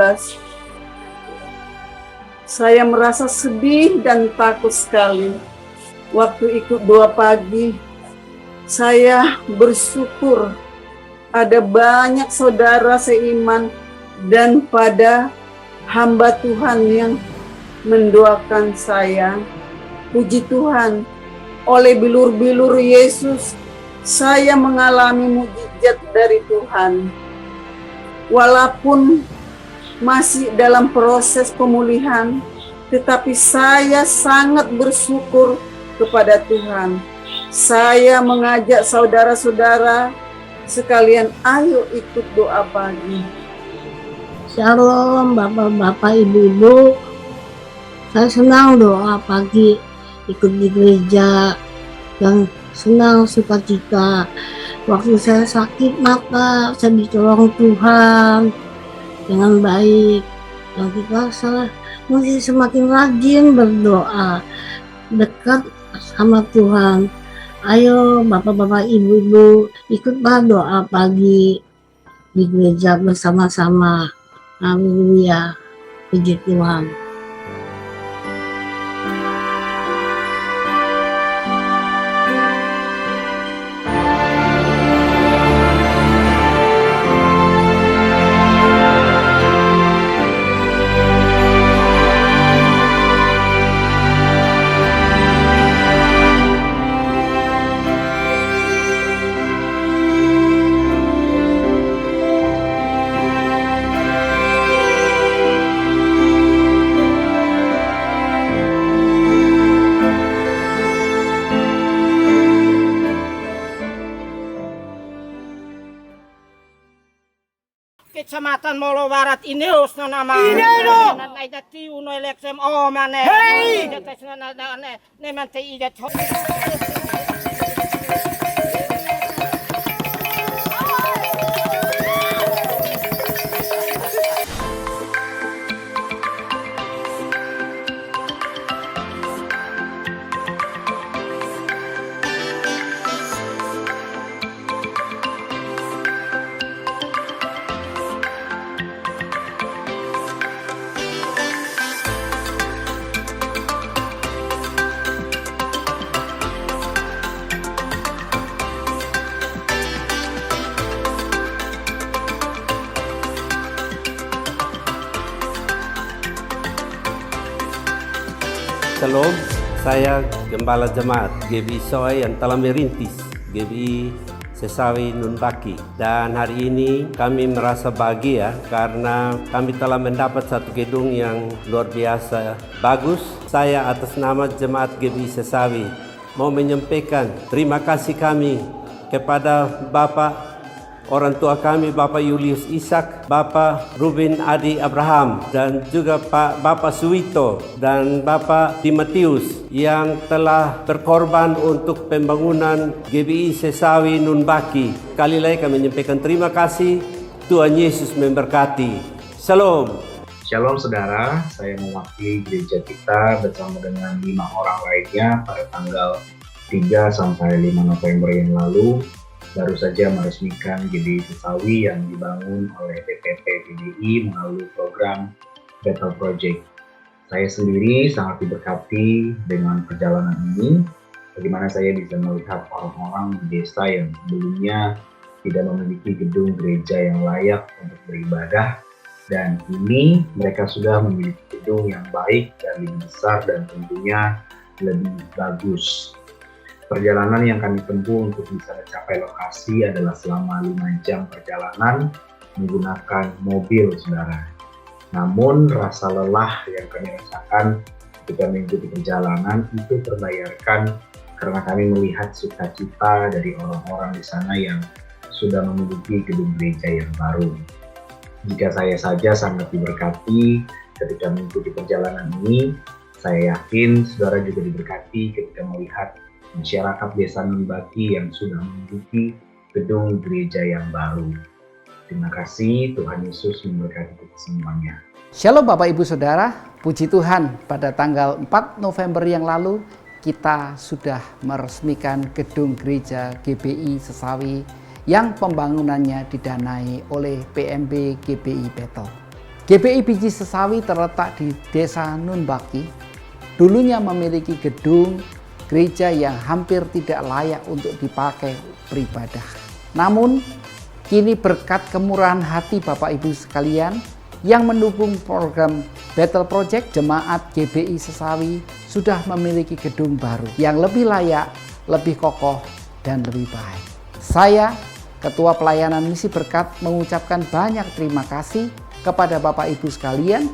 Speaker 6: Saya merasa sedih dan takut sekali. Waktu ikut doa pagi, saya bersyukur ada banyak saudara seiman dan pada hamba Tuhan yang mendoakan saya. Puji Tuhan, oleh bilur-bilur Yesus, saya mengalami mukjizat dari Tuhan. Walaupun masih dalam proses pemulihan, tetapi saya sangat bersyukur kepada Tuhan. Saya mengajak saudara-saudara sekalian, ayo ikut doa pagi.
Speaker 7: Shalom bapak-bapak, ibu-ibu. Saya senang doa pagi, ikut di gereja, dan senang sukacita. Waktu saya sakit maka saya ditolong Tuhan dengan baik. Dan kita mesti semakin rajin berdoa, dekat sama Tuhan. Ayo bapak-bapak, ibu-ibu, ikutlah doa pagi di gereja bersama-sama. Haleluya, puji Tuhan.
Speaker 8: Kecamatan Molo Barat ini usna nama. Ini no. Naida ti uno eleksem mane. Hey. Ne mante ida.
Speaker 9: Shalom, saya Gembala Jemaat GBI Soai yang telah merintis GBI Sesawi Nunbaki. Dan hari ini kami merasa bahagia karena kami telah mendapat satu gedung yang luar biasa bagus. Saya atas nama Jemaat GBI Sesawi mau menyampaikan terima kasih kami kepada Bapak orang tua kami, Bapak Julius Ishak, Bapak Ruben Adi Abraham, dan juga Bapak Suwito dan Bapak Timotius yang telah berkorban untuk pembangunan GBI Sesawi Nunbaki. Kali lagi kami menyampaikan terima kasih. Tuhan Yesus memberkati. Shalom.
Speaker 10: Shalom saudara, saya mewakili gereja kita bersama dengan 5 orang lainnya pada tanggal 3 sampai 5 November yang lalu baru saja meresmikan GBI Sesawi yang dibangun oleh DPP GBI melalui program Battle Project. Saya sendiri sangat diberkati dengan perjalanan ini, bagaimana saya bisa melihat orang-orang di desa yang sebelumnya tidak memiliki gedung gereja yang layak untuk beribadah, dan ini mereka sudah memiliki gedung yang baik dan lebih besar dan tentunya lebih bagus. Perjalanan yang kami tempuh untuk bisa mencapai lokasi adalah selama 5 jam perjalanan menggunakan mobil, saudara. Namun rasa lelah yang kami rasakan ketika mengikuti perjalanan itu terbayarkan karena kami melihat sukacita dari orang-orang di sana yang sudah memiliki gedung gereja yang baru. Jika saya saja sangat diberkati ketika mengikuti perjalanan ini, saya yakin saudara juga diberkati ketika melihat masyarakat Desa Nunbaki yang sudah memiliki gedung gereja yang baru. Terima kasih, Tuhan Yesus memberkati kita semuanya.
Speaker 11: Shalom Bapak Ibu Saudara, puji Tuhan pada tanggal 4 November yang lalu kita sudah meresmikan gedung gereja GBI Sesawi yang pembangunannya didanai oleh PMB GBI Betel. GBI Biji Sesawi terletak di Desa Nunbaki, dulunya memiliki gedung gereja yang hampir tidak layak untuk dipakai beribadah. Namun, kini berkat kemurahan hati Bapak Ibu sekalian yang mendukung program Battle Project, jemaat GBI Sesawi sudah memiliki gedung baru yang lebih layak, lebih kokoh, dan lebih baik. Saya, Ketua Pelayanan Misi Berkat, mengucapkan banyak terima kasih kepada Bapak Ibu sekalian.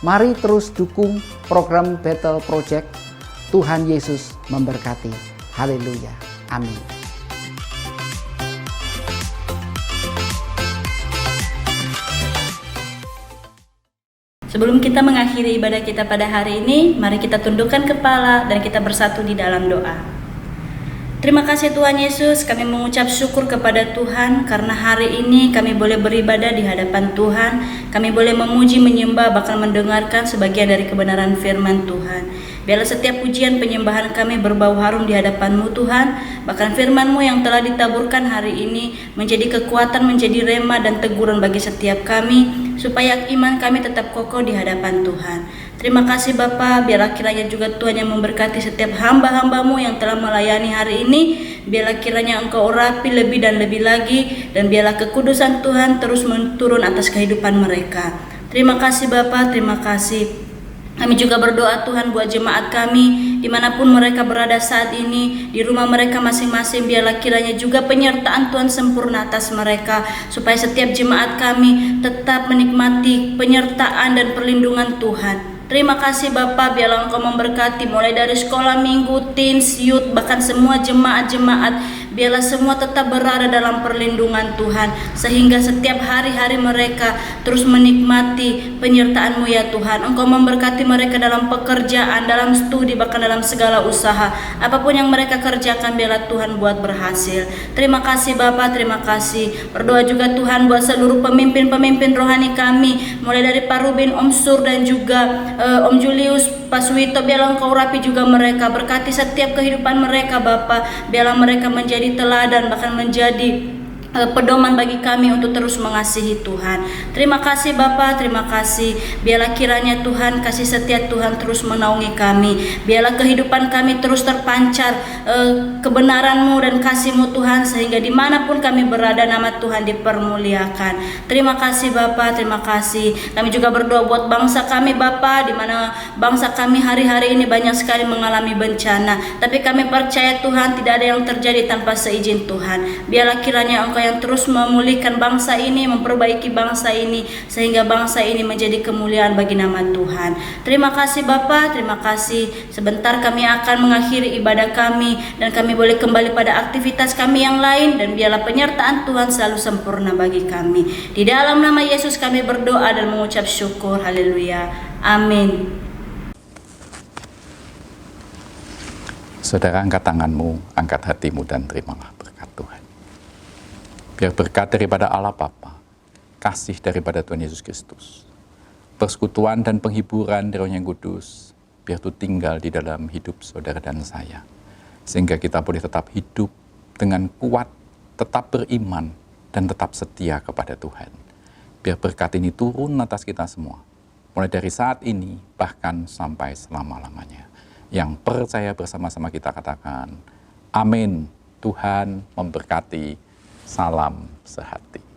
Speaker 11: Mari terus dukung program Battle Project. Tuhan Yesus memberkati. Haleluya. Amin.
Speaker 2: Sebelum kita mengakhiri ibadah kita pada hari ini, mari kita tundukkan kepala dan kita bersatu di dalam doa. Terima kasih Tuhan Yesus, kami mengucap syukur kepada Tuhan karena hari ini kami boleh beribadah di hadapan Tuhan. Kami boleh memuji, menyembah, bahkan mendengarkan sebagian dari kebenaran firman Tuhan. Biarlah setiap pujian penyembahan kami berbau harum di hadapan-Mu Tuhan. Bahkan firman-Mu yang telah ditaburkan hari ini menjadi kekuatan, menjadi rema dan teguran bagi setiap kami, supaya iman kami tetap kokoh di hadapan Tuhan. Terima kasih Bapa, biarlah kiranya juga Tuhan yang memberkati setiap hamba-hamba-Mu yang telah melayani hari ini. Biarlah kiranya Engkau urapi lebih dan lebih lagi, dan biarlah kekudusan Tuhan terus menurun atas kehidupan mereka. Terima kasih Bapa, terima kasih. Kami juga berdoa Tuhan buat jemaat kami dimanapun mereka berada saat ini, di rumah mereka masing-masing. Biarlah kiranya juga penyertaan Tuhan sempurna atas mereka, supaya setiap jemaat kami tetap menikmati penyertaan dan perlindungan Tuhan. Terima kasih Bapa, biarlah Engkau memberkati mulai dari sekolah minggu, teens, youth, bahkan semua jemaat-jemaat. Biarlah semua tetap berada dalam perlindungan Tuhan, sehingga setiap hari-hari mereka terus menikmati penyertaan-Mu ya Tuhan. Engkau memberkati mereka dalam pekerjaan, dalam studi, bahkan dalam segala usaha. Apapun yang mereka kerjakan, biarlah Tuhan buat berhasil. Terima kasih Bapa, terima kasih. Berdoa juga Tuhan buat seluruh pemimpin-pemimpin rohani kami, mulai dari Pak Rubin, Om Sur, dan juga Om Julius, Pak Suwito. Biarlah Engkau urapi juga mereka, berkati setiap kehidupan mereka Bapa. Biarlah mereka menjadi teladan, bahkan menjadi pedoman bagi kami untuk terus mengasihi Tuhan. Terima kasih Bapa, terima kasih. Biarlah kiranya Tuhan, kasih setia Tuhan terus menaungi kami. Biarlah kehidupan kami terus terpancar kebenaran-Mu dan kasih-Mu Tuhan, sehingga dimanapun kami berada nama Tuhan dipermuliakan. Terima kasih Bapa, terima kasih. Kami juga berdoa buat bangsa kami Bapa, di mana bangsa kami hari-hari ini banyak sekali mengalami bencana. Tapi kami percaya Tuhan, tidak ada yang terjadi tanpa seizin Tuhan. Biarlah kiranya Engkau yang terus memulihkan bangsa ini, memperbaiki bangsa ini, sehingga bangsa ini menjadi kemuliaan bagi nama Tuhan. Terima kasih Bapa, terima kasih. Sebentar kami akan mengakhiri ibadah kami, dan kami boleh kembali pada aktivitas kami yang lain, dan biarlah penyertaan Tuhan selalu sempurna bagi kami. Di dalam nama Yesus kami berdoa dan mengucap syukur. Haleluya. Amin.
Speaker 12: Saudara, angkat tanganmu, angkat hatimu, dan terimalah berkat Tuhan. Biar berkat daripada Allah Bapa, kasih daripada Tuhan Yesus Kristus, persekutuan dan penghiburan dari Roh yang Kudus, biar itu tinggal di dalam hidup saudara dan saya, sehingga kita boleh tetap hidup dengan kuat, tetap beriman, dan tetap setia kepada Tuhan. Biar berkat ini turun atas kita semua, mulai dari saat ini, bahkan sampai selama-lamanya. Yang percaya bersama-sama kita katakan, amin. Tuhan memberkati. Salam sehati.